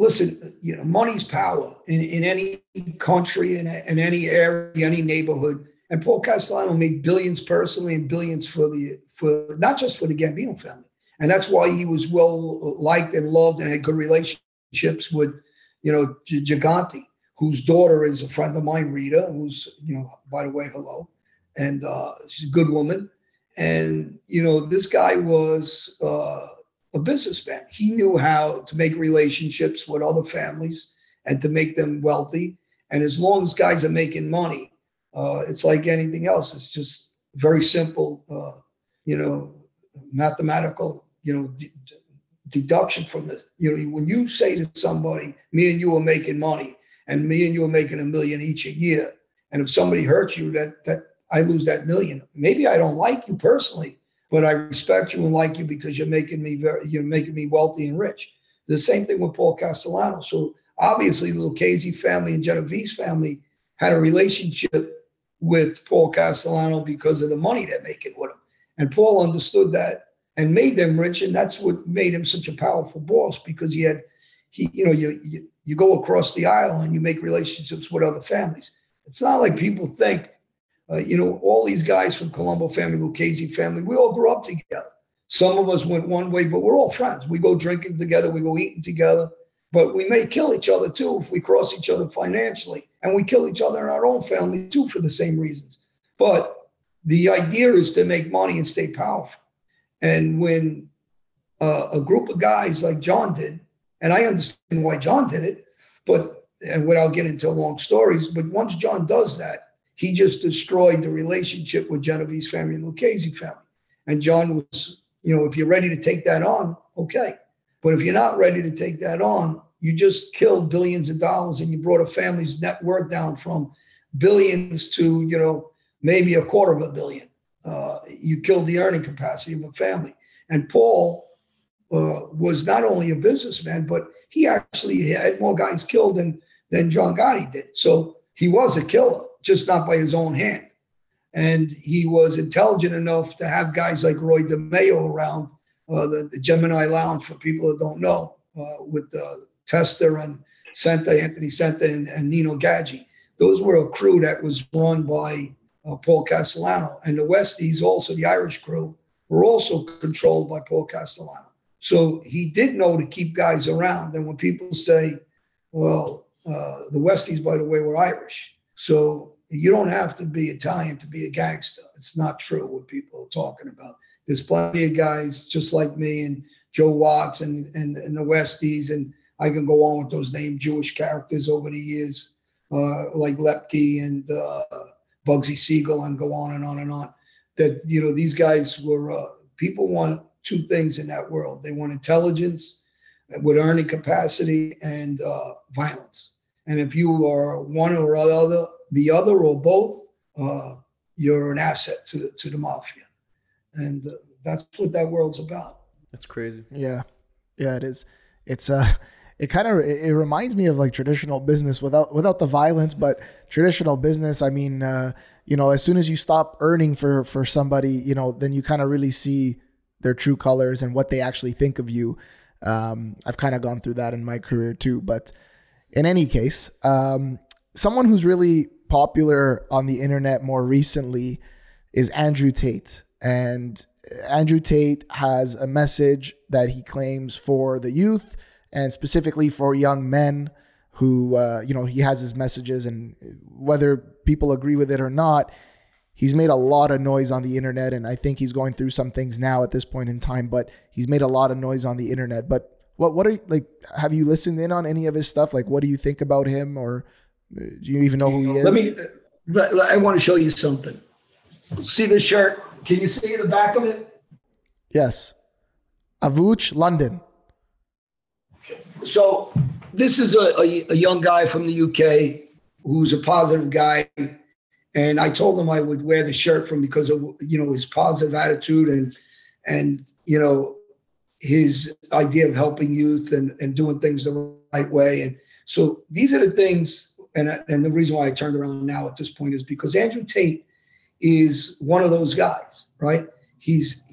Listen, you know, money's power in any country, in any area, any neighborhood. And Paul Castellano made billions personally and billions for not just for the Gambino family. And that's why he was well liked and loved and had good relationships with, you know, John Gotti, whose daughter is a friend of mine, Rita, who's, you know, by the way, hello. And she's a good woman. And, you know, this guy was a businessman. He knew how to make relationships with other families and to make them wealthy. And as long as guys are making money, it's like anything else. It's just very simple, you know, mathematical, you know, deduction from this. You know, when you say to somebody, me and you are making money and me and you are making $1 million each a year. And if somebody hurts you, that I lose that $1 million. Maybe I don't like you personally, but I respect you and like you because you're making me wealthy and rich. The same thing with Paul Castellano. So obviously the Lucchese family and Genovese family had a relationship with Paul Castellano because of the money they're making with him. And Paul understood that and made them rich. And that's what made him such a powerful boss, because you go across the aisle and you make relationships with other families. It's not like people think, you know, all these guys from Colombo family, Lucchese family, we all grew up together. Some of us went one way, but we're all friends. We go drinking together, we go eating together, but we may kill each other too if we cross each other financially. And we kill each other in our own family too for the same reasons. But the idea is to make money and stay powerful. And when a group of guys like John did, and I understand why John did it, and without getting into long stories, but once John does that, he just destroyed the relationship with Genovese family and Lucchese family. And John was, you know, if you're ready to take that on, okay. But if you're not ready to take that on, you just killed billions of dollars and you brought a family's net worth down from billions to, you know, maybe $250 million. You killed the earning capacity of a family. And Paul was not only a businessman, but he actually had more guys killed than John Gotti did. So he was a killer, just not by his own hand. And he was intelligent enough to have guys like Roy DeMeo around, the Gemini Lounge, for people that don't know, with Tester and Anthony Senta and Nino Gaggi. those were a crew that was run by Paul Castellano. And the Westies, also the Irish crew, were also controlled by Paul Castellano. So he did know to keep guys around. And when people say, well, the Westies, by the way, were Irish. So you don't have to be Italian to be a gangster. It's not true what people are talking about. There's plenty of guys just like me and Joe Watts and the Westies, and I can go on with those named Jewish characters over the years, like Lepke and Bugsy Siegel, and go on and on and on. That, you know, these guys were, people want two things in that world. They want intelligence with earning capacity and violence. And if you are one or the other or both, you're an asset to the mafia. And that's what that world's about. That's crazy. Yeah. Yeah, it is. It's it reminds me of like traditional business without the violence, but traditional business. I mean, you know, as soon as you stop earning for somebody, you know, then you kind of really see their true colors and what they actually think of you. I've kind of gone through that in my career too, but in any case, someone who's really popular on the internet more recently is Andrew Tate. And Andrew Tate has a message that he claims for the youth and specifically for young men who, you know, he has his messages, and whether people agree with it or not, he's made a lot of noise on the internet. And I think he's going through some things now at this point in time, but he's made a lot of noise on the internet. But what are, like, have you listened in on any of his stuff? Like, what do you think about him, or do you even know who he is? I want to show you something. See this shirt? Can you see the back of it? Yes. Avuch, London. So this is a young guy from the UK who's a positive guy. And I told him I would wear the shirt from because of, you know, his positive attitude and you know, his idea of helping youth and doing things the right way. And so these are the things, and the reason why I turned around now at this point is because Andrew Tate is one of those guys, right? He's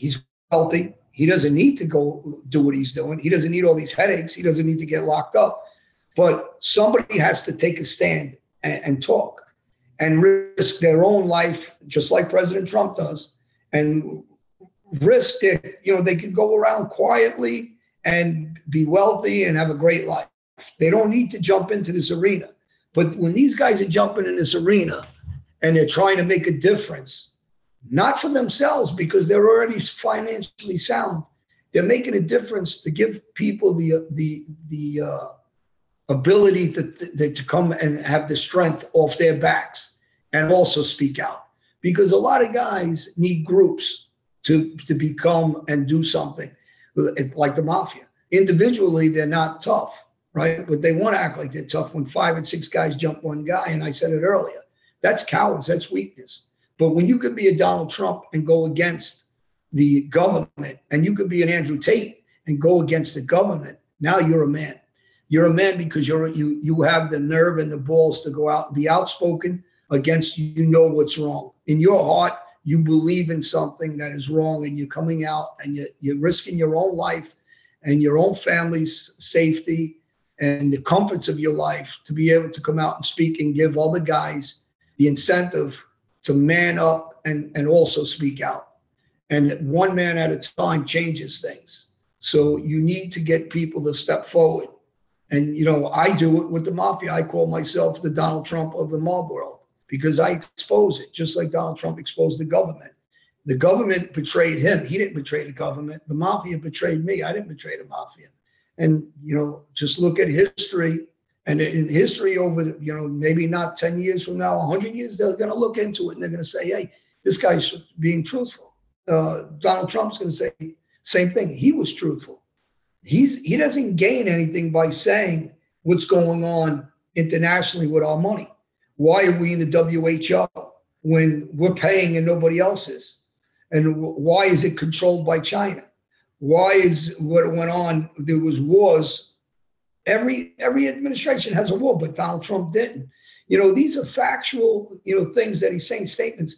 wealthy. He doesn't need to go do what he's doing. He doesn't need all these headaches. He doesn't need to get locked up. But somebody has to take a stand and talk and risk their own life, just like President Trump does, and risk that, you know, they could go around quietly and be wealthy and have a great life. They don't need to jump into this arena. But when these guys are jumping in this arena and they're trying to make a difference, not for themselves because they're already financially sound, they're making a difference to give people the ability to come and have the strength off their backs and also speak out. Because a lot of guys need groups to become and do something, like the mafia. Individually, they're not tough, right? But they want to act like they're tough when 5 and 6 guys jump one guy. And I said it earlier, that's cowards, that's weakness. But when you could be a Donald Trump and go against the government, and you could be an Andrew Tate and go against the government, now you're a man. You're a man because you have the nerve and the balls to go out and be outspoken against, you know what's wrong. In your heart, you believe in something that is wrong, and you're coming out and you're risking your own life and your own family's safety and the comforts of your life to be able to come out and speak and give all the guys the incentive to man up and also speak out. And one man at a time changes things. So you need to get people to step forward. And, you know, I do it with the mafia. I call myself the Donald Trump of the mob world because I expose it, just like Donald Trump exposed the government. The government betrayed him. He didn't betray the government. The mafia betrayed me. I didn't betray the mafia. And, you know, just look at history. And in history over, you know, maybe not 10 years from now, 100 years, they're going to look into it and they're going to say, hey, this guy's being truthful. Donald Trump's going to say same thing. He was truthful. He doesn't gain anything by saying what's going on internationally with our money. Why are we in the WHO when we're paying and nobody else is? And why is it controlled by China? Why is what went on? There was wars. Every administration has a war, but Donald Trump didn't. You know, these are factual, you know, things that he's saying, statements.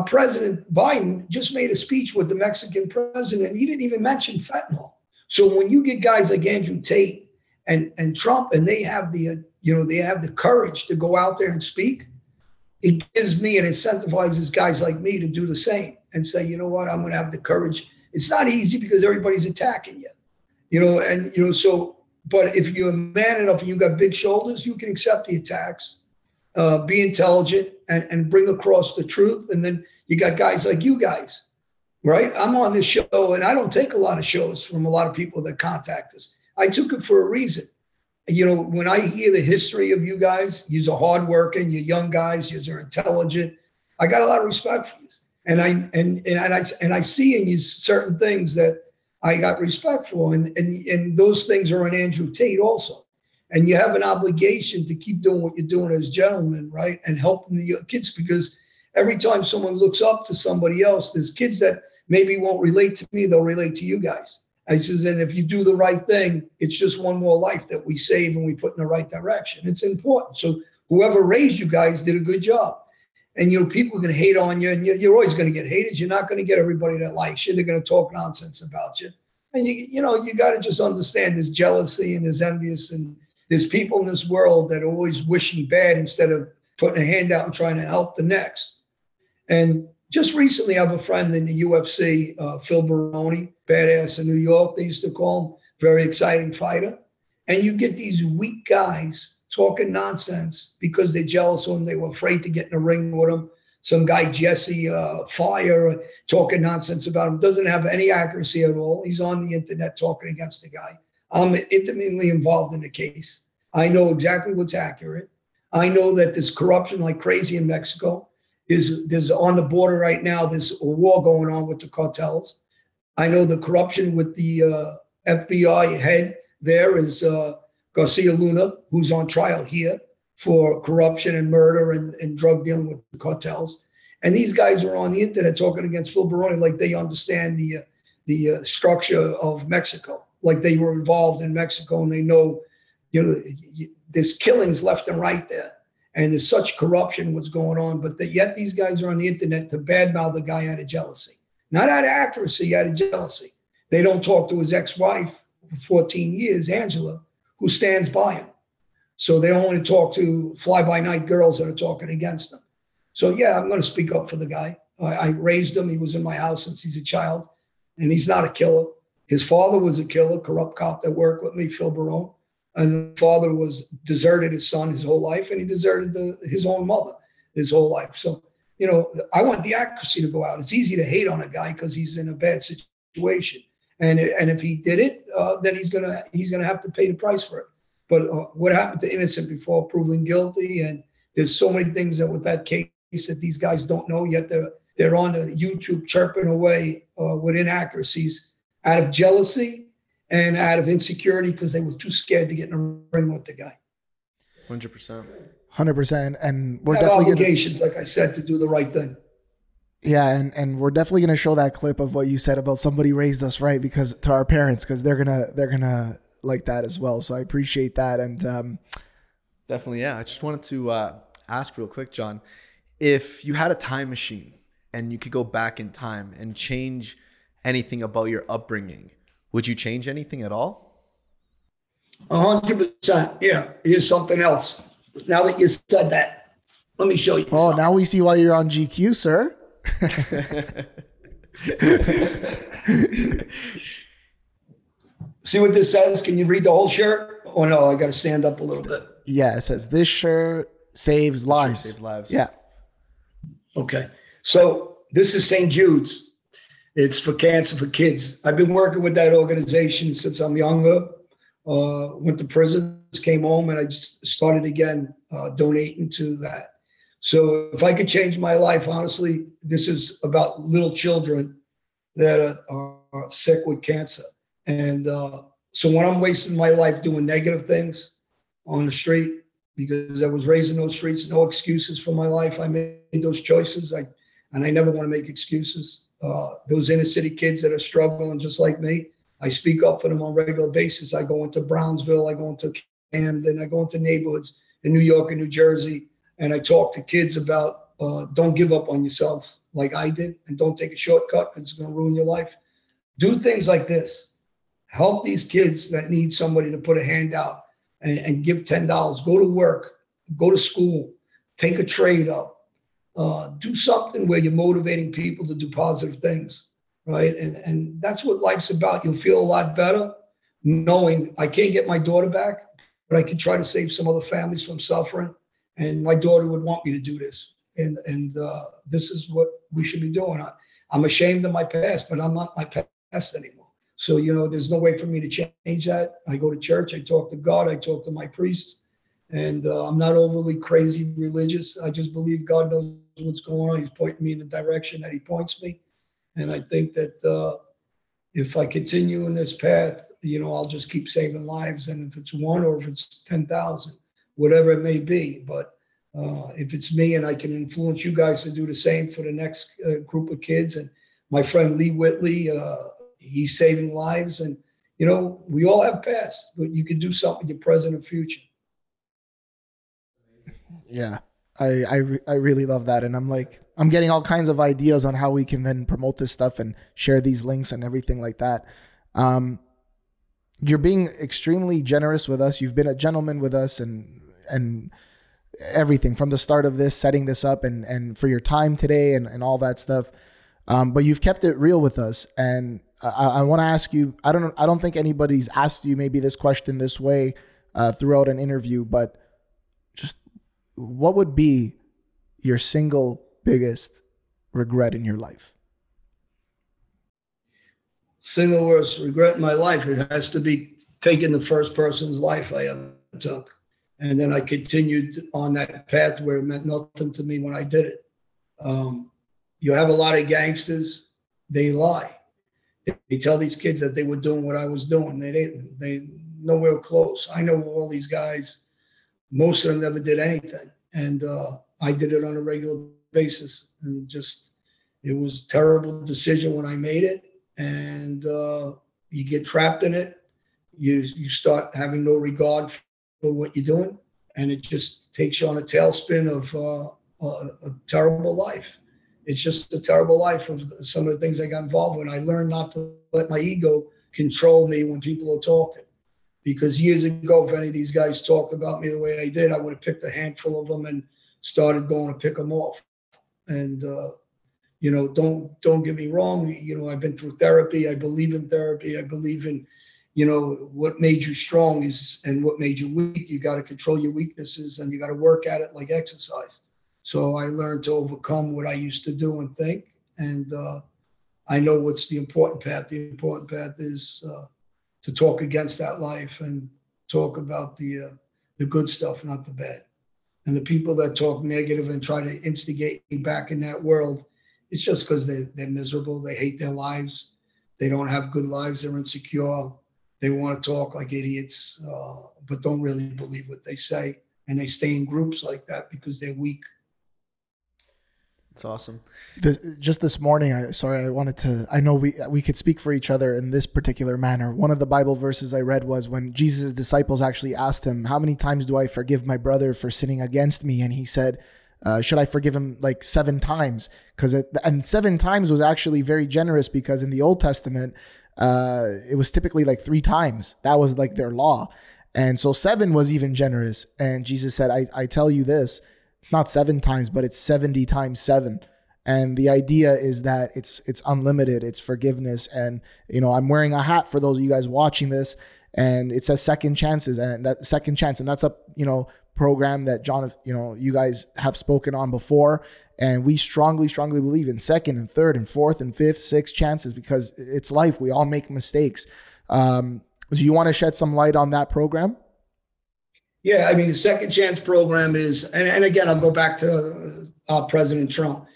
President Biden just made a speech with the Mexican president. He didn't even mention fentanyl. So when you get guys like Andrew Tate and Trump, and they have the they have the courage to go out there and speak, it gives me and incentivizes guys like me to do the same and say, you know what, I'm going to have the courage. It's not easy because everybody's attacking you, so, but if you're man enough and you got big shoulders, you can accept the attacks, be intelligent and bring across the truth. And then you got guys like you guys, right? I'm on this show and I don't take a lot of shows from a lot of people that contact us. I took it for a reason. When I hear the history of you guys, you're hardworking, you're young guys, you're intelligent. I got a lot of respect for you. And I see in you certain things that I got respect for. And those things are in Andrew Tate also. And you have an obligation to keep doing what you're doing as gentlemen, right? And helping the kids, because every time someone looks up to somebody else, there's kids that maybe won't relate to me, they'll relate to you guys. I says, and if you do the right thing, it's just one more life that we save and we put in the right direction. It's important. So whoever raised you guys did a good job. And, people are going to hate on you, and you're always going to get hated. You're not going to get everybody that likes you. They're going to talk nonsense about you. And, you got to just understand there's jealousy and there's envious, and there's people in this world that are always wishing bad instead of putting a hand out and trying to help the next. And just recently, I have a friend in the UFC, Phil Baroni, badass in New York. They used to call him, very exciting fighter. And you get these weak guys talking nonsense because they're jealous of him. They were afraid to get in the ring with him. Some guy, Jesse Fire, talking nonsense about him. Doesn't have any accuracy at all. He's on the internet talking against the guy. I'm intimately involved in the case. I know exactly what's accurate. I know that there's corruption like crazy in Mexico. There's on the border right now, there's a war going on with the cartels. I know the corruption with the FBI head there is Garcia Luna, who's on trial here for corruption and murder and drug dealing with the cartels. And these guys are on the internet talking against Phil Baroni like they understand the structure of Mexico, like they were involved in Mexico and they know, there's killings left and right there. And there's such corruption what's going on, but yet these guys are on the internet to badmouth the guy out of jealousy. Not out of accuracy, out of jealousy. They don't talk to his ex-wife for 14 years, Angela, who stands by him. So they only talk to fly-by-night girls that are talking against him. So yeah, I'm going to speak up for the guy. I raised him. He was in my house since he's a child, and he's not a killer. His father was a killer, corrupt cop that worked with me, Phil Barone. And the father deserted his son his whole life, and he deserted his own mother his whole life. So, I want the accuracy to go out. It's easy to hate on a guy because he's in a bad situation. And if he did it, then he's gonna have to pay the price for it. But what happened to innocent before proven guilty? And there's so many things that with that case that these guys don't know yet. They're on the YouTube chirping away with inaccuracies out of jealousy and out of insecurity because they were too scared to get in a ring with the guy. 100%. 100%. And we're definitely obligations, like I said, to do the right thing. Yeah, and we're definitely gonna show that clip of what you said about somebody raised us right because to our parents, because they're gonna like that as well. So I appreciate that. And definitely, yeah. I just wanted to ask real quick, John, if you had a time machine and you could go back in time and change anything about your upbringing, would you change anything at all? 100%. Yeah. Here's something else. Now that you said that, let me show you. Oh, something. Now we see why you're on GQ, sir. See what this says? Can you read the whole shirt? Oh no, I got to stand up a little bit. Yeah, it says this shirt saves lives. Saves lives. Yeah. Okay. So this is St. Jude's. It's for cancer for kids. I've been working with that organization since I'm younger. Went to prison, came home, and I just started again donating to that. So if I could change my life, honestly, this is about little children that are sick with cancer. And so when I'm wasting my life doing negative things on the street, because I was raised in those streets, no excuses for my life. I made those choices, and I never want to make excuses. Those inner city kids that are struggling just like me, I speak up for them on a regular basis. I go into Brownsville, I go into Camden, I go into neighborhoods in New York and New Jersey, and I talk to kids about don't give up on yourself like I did, and don't take a shortcut because it's going to ruin your life. Do things like this. Help these kids that need somebody to put a hand out and give $10. Go to work, go to school, take a trade up, do something where you're motivating people to do positive things, right? And that's what life's about. You'll feel a lot better knowing I can't get my daughter back, but I can try to save some other families from suffering. And my daughter would want me to do this. And this is what we should be doing. I'm ashamed of my past, but I'm not my past anymore. So, there's no way for me to change that. I go to church, I talk to God, I talk to my priests, and I'm not overly crazy religious. I just believe God knows what's going on. He's pointing me in the direction that he points me. And I think that if I continue in this path, I'll just keep saving lives. And if it's one or if it's 10,000, whatever it may be. But if it's me and I can influence you guys to do the same for the next group of kids, and my friend Lee Whitley, he's saving lives. And, we all have past, but you can do something with your present and future. Yeah, I really love that. And I'm getting all kinds of ideas on how we can then promote this stuff and share these links and everything like that. You're being extremely generous with us. You've been a gentleman with us and everything from the start of this, setting this up and for your time today and all that stuff. But you've kept it real with us. And I want to ask you, I don't think anybody's asked you maybe this question this way throughout an interview, but just what would be your single biggest regret in your life? Single worst regret in my life, it has to be taking the first person's life I ever took. And then I continued on that path where it meant nothing to me when I did it. You have a lot of gangsters, they lie. They tell these kids that they were doing what I was doing. They didn't. They nowhere close. I know all these guys, most of them never did anything. And I did it on a regular basis. And it was a terrible decision when I made it. And you get trapped in it. You start having no regard for what you're doing. And it just takes you on a tailspin of a terrible life. It's just a terrible life of some of the things I got involved with. I learned not to let my ego control me when people are talking. Because years ago, if any of these guys talked about me the way I did, I would have picked a handful of them and started going to pick them off. And, don't get me wrong. I've been through therapy. I believe in therapy. I believe in, what made you strong and what made you weak. You got to control your weaknesses and you got to work at it like exercise. So I learned to overcome what I used to do and think. And I know what's the important path. The important path is to talk against that life and talk about the good stuff, not the bad. And the people that talk negative and try to instigate me back in that world, it's just because they're miserable. They hate their lives. They don't have good lives. They're insecure. They want to talk like idiots, but don't really believe what they say. And they stay in groups like that because they're weak. That's awesome. Just this morning, I know we could speak for each other in this particular manner. One of the Bible verses I read was when Jesus' disciples actually asked him, how many times do I forgive my brother for sinning against me? And he said, should I forgive him like 7 times? And 7 times was actually very generous because in the Old Testament, it was typically like 3 times. That was like their law. And so 7 was even generous. And Jesus said, I tell you this, it's not 7 times, but it's 70 times 7. And the idea is that it's unlimited. It's forgiveness. And, I'm wearing a hat for those of you guys watching this, and it says second chances, and that second chance. And that's a, program that John, you guys have spoken on before. And we strongly believe in second and third and fourth and fifth, 6th chances, because it's life. We all make mistakes. So you want to shed some light on that program? Yeah, I mean, the second chance program is, and again, I'll go back to President Trump.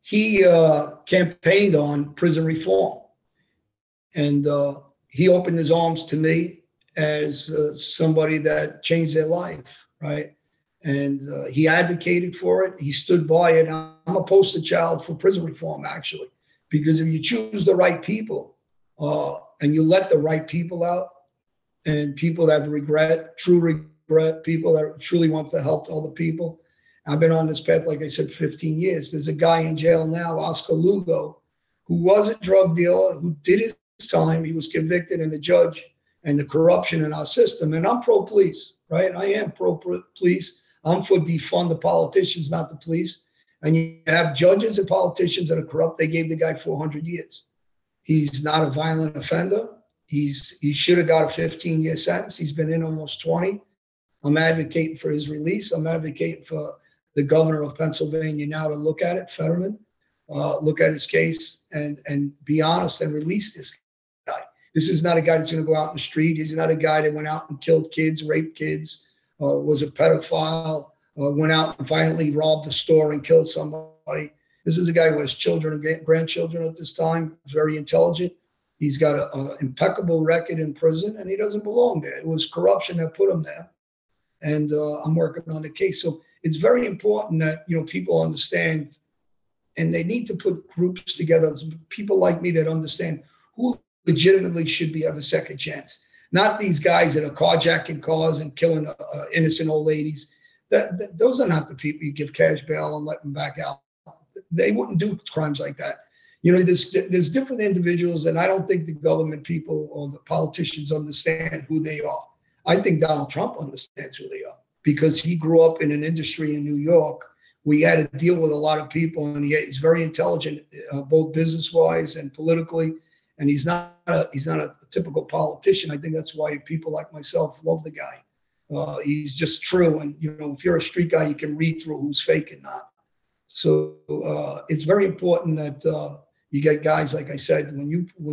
He campaigned on prison reform. And he opened his arms to me as somebody that changed their life, right? And he advocated for it. He stood by it. I'm a poster child for prison reform, actually, because if you choose the right people and you let the right people out, and people that regret, true regret, people that truly want to help other people. I've been on this path, like I said, 15 years. There's a guy in jail now, Oscar Lugo, who was a drug dealer, who did his time. He was convicted, and the judge and the corruption in our system. And I'm pro-police, right? I am pro-police. I'm for defund the politicians, not the police. And you have judges and politicians that are corrupt. They gave the guy 400 years. He's not a violent offender. He should have got a 15-year sentence. He's been in almost 20. I'm advocating for his release. I'm advocating for the governor of Pennsylvania now to look at it, Fetterman, look at his case and be honest and release this guy. This is not a guy that's going to go out in the street. He's not a guy that went out and killed kids, raped kids, was a pedophile, went out and violently robbed a store and killed somebody. This is a guy who has children and grandchildren at this time, very intelligent. He's got an impeccable record in prison, and he doesn't belong there. It was corruption that put him there. And I'm working on the case. So it's very important that, people understand, and they need to put groups together, people like me that understand who legitimately should have a second chance. Not these guys that are carjacking cars and killing innocent old ladies. Those are not the people you give cash bail and let them back out. They wouldn't do crimes like that. There's different individuals, and I don't think the government people or the politicians understand who they are. I think Donald Trump understands who they are because he grew up in an industry in New York. We had to deal with a lot of people, and he's very intelligent, both business-wise and politically. And he's not a typical politician. I think that's why people like myself love the guy. He's just true, and if you're a street guy, you can read through who's fake and not. So it's very important that you get guys, like I said, when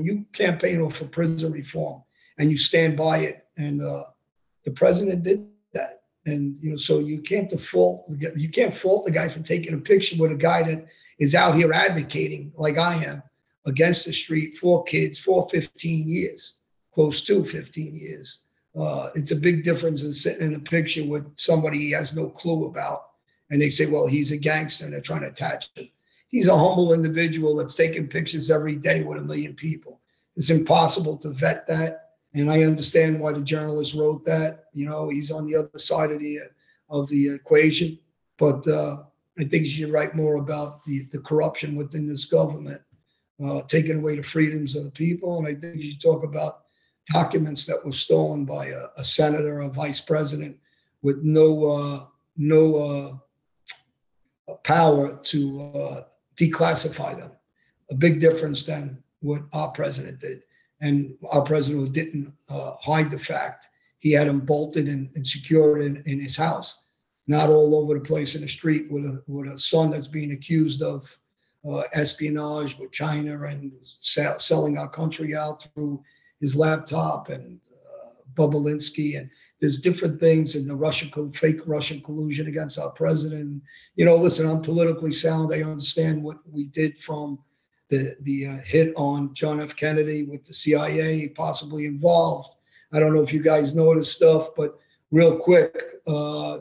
you campaign for prison reform and you stand by it, and the president did that, and so you can't fault the guy for taking a picture with a guy that is out here advocating like I am against the street for kids for 15 years, close to 15 years. It's a big difference in sitting in a picture with somebody he has no clue about, and they say, well, he's a gangster, and they're trying to attach him. He's a humble individual that's taking pictures every day with 1 million people. It's impossible to vet that. And I understand why the journalist wrote that. He's on the other side of the equation. But I think you should write more about the corruption within this government, taking away the freedoms of the people. And I think you should talk about documents that were stolen by a senator, a vice president, with no power to declassify them. A big difference than what our president did. And our president didn't hide the fact. He had him bolted and secured in his house, not all over the place in the street with a son that's being accused of espionage with China and selling our country out through his laptop and Bobolinsky. And there's different things in the fake Russian collusion against our president. Listen, I'm politically sound. I understand what we did from the hit on John F. Kennedy with the CIA possibly involved. I don't know if you guys know this stuff, but real quick,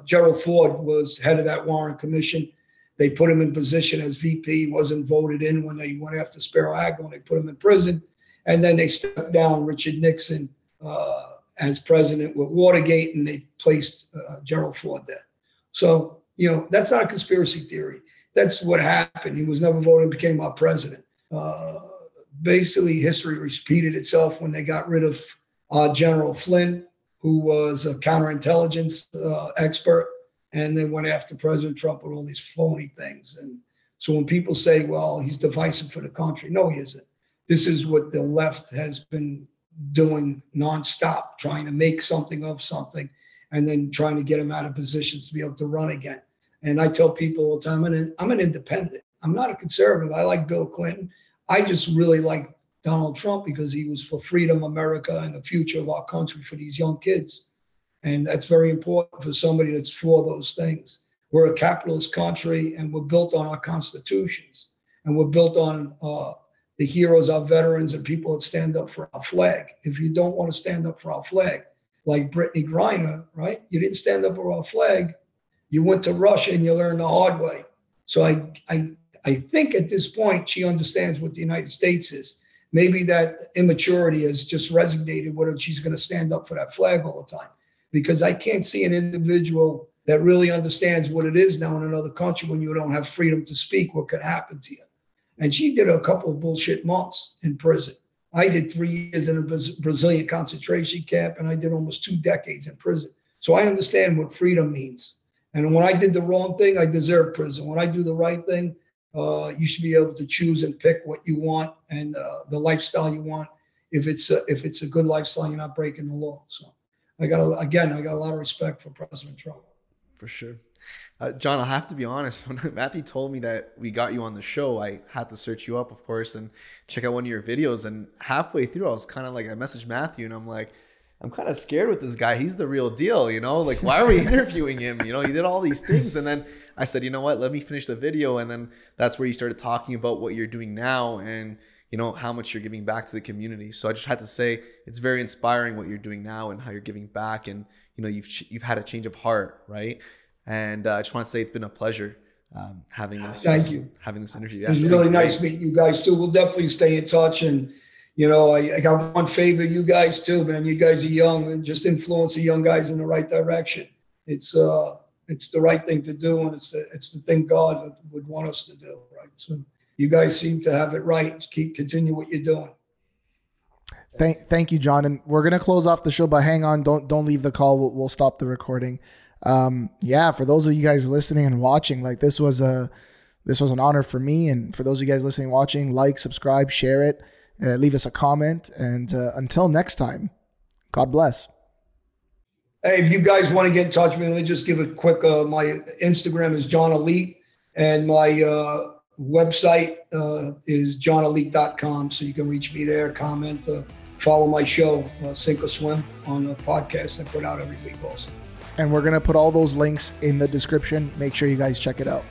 Gerald Ford was head of that Warren Commission. They put him in position as VP, wasn't voted in when they went after Spiro Agnew. They put him in prison. And then they stepped down Richard Nixon as president with Watergate, and they placed Gerald Ford there. So, that's not a conspiracy theory. That's what happened. He was never voted and became our president. Basically, history repeated itself when they got rid of General Flynn, who was a counterintelligence expert, and they went after President Trump with all these phony things. And so when people say, well, he's divisive for the country, no, he isn't. This is what the left has been doing nonstop, trying to make something of something, and then trying to get him out of positions to be able to run again. And I tell people all the time, I'm an independent. I'm not a conservative. I like Bill Clinton. I just really like Donald Trump because he was for freedom, America, and the future of our country for these young kids. And that's very important for somebody that's for those things. We're a capitalist country, and we're built on our constitutions. And we're built on the heroes, our veterans, and people that stand up for our flag. If you don't want to stand up for our flag, like Brittany Griner, right? You didn't stand up for our flag. You went to Russia and you learned the hard way. So I think at this point, she understands what the United States is. Maybe that immaturity has just resonated with her. She's going to stand up for that flag all the time, because I can't see an individual that really understands what it is now in another country when you don't have freedom to speak, what could happen to you. And she did a couple of bullshit months in prison. I did 3 years in a Brazilian concentration camp, and I did almost 2 decades in prison. So I understand what freedom means. And when I did the wrong thing, I deserve prison. When I do the right thing, you should be able to choose and pick what you want and the lifestyle you want. If it's a good lifestyle, you're not breaking the law. So I got a lot of respect for President Trump. For sure. John, I'll have to be honest. When Matthew told me that we got you on the show, I had to search you up, of course, and check out one of your videos. And halfway through, I was kind of like, I messaged Matthew and I'm like, I'm kind of scared with this guy. He's the real deal, you know, like, why are we interviewing him? You know, he did all these things. And then I said, you know what, let me finish the video. And then that's where you started talking about what you're doing now and, you know, how much you're giving back to the community. So I just had to say, it's very inspiring what you're doing now and how you're giving back. And, you know, you've had a change of heart, right? And I just want to say it's been a pleasure having this. Thank you. Having this interview. It was really nice meeting you guys too. We'll definitely stay in touch. And, you know, I got one favor, you guys too, man. You guys are young, and just influence the young guys in the right direction. It's the right thing to do, and it's the thing God would want us to do, right? So you guys seem to have it right. Continue what you're doing. Thank you, John. And we're gonna close off the show, but hang on, don't leave the call. We'll stop the recording. Yeah, for those of you guys listening and watching, like this was an honor for me. And for those of you guys listening, watching, like, subscribe, share it, leave us a comment. And until next time, God bless. Hey, if you guys want to get in touch with me, let me just give a quick, my Instagram is John Alite, and my website is johnalite.com. So you can reach me there, comment, follow my show, Sink or Swim, on a podcast I put out every week also. And we're going to put all those links in the description. Make sure you guys check it out.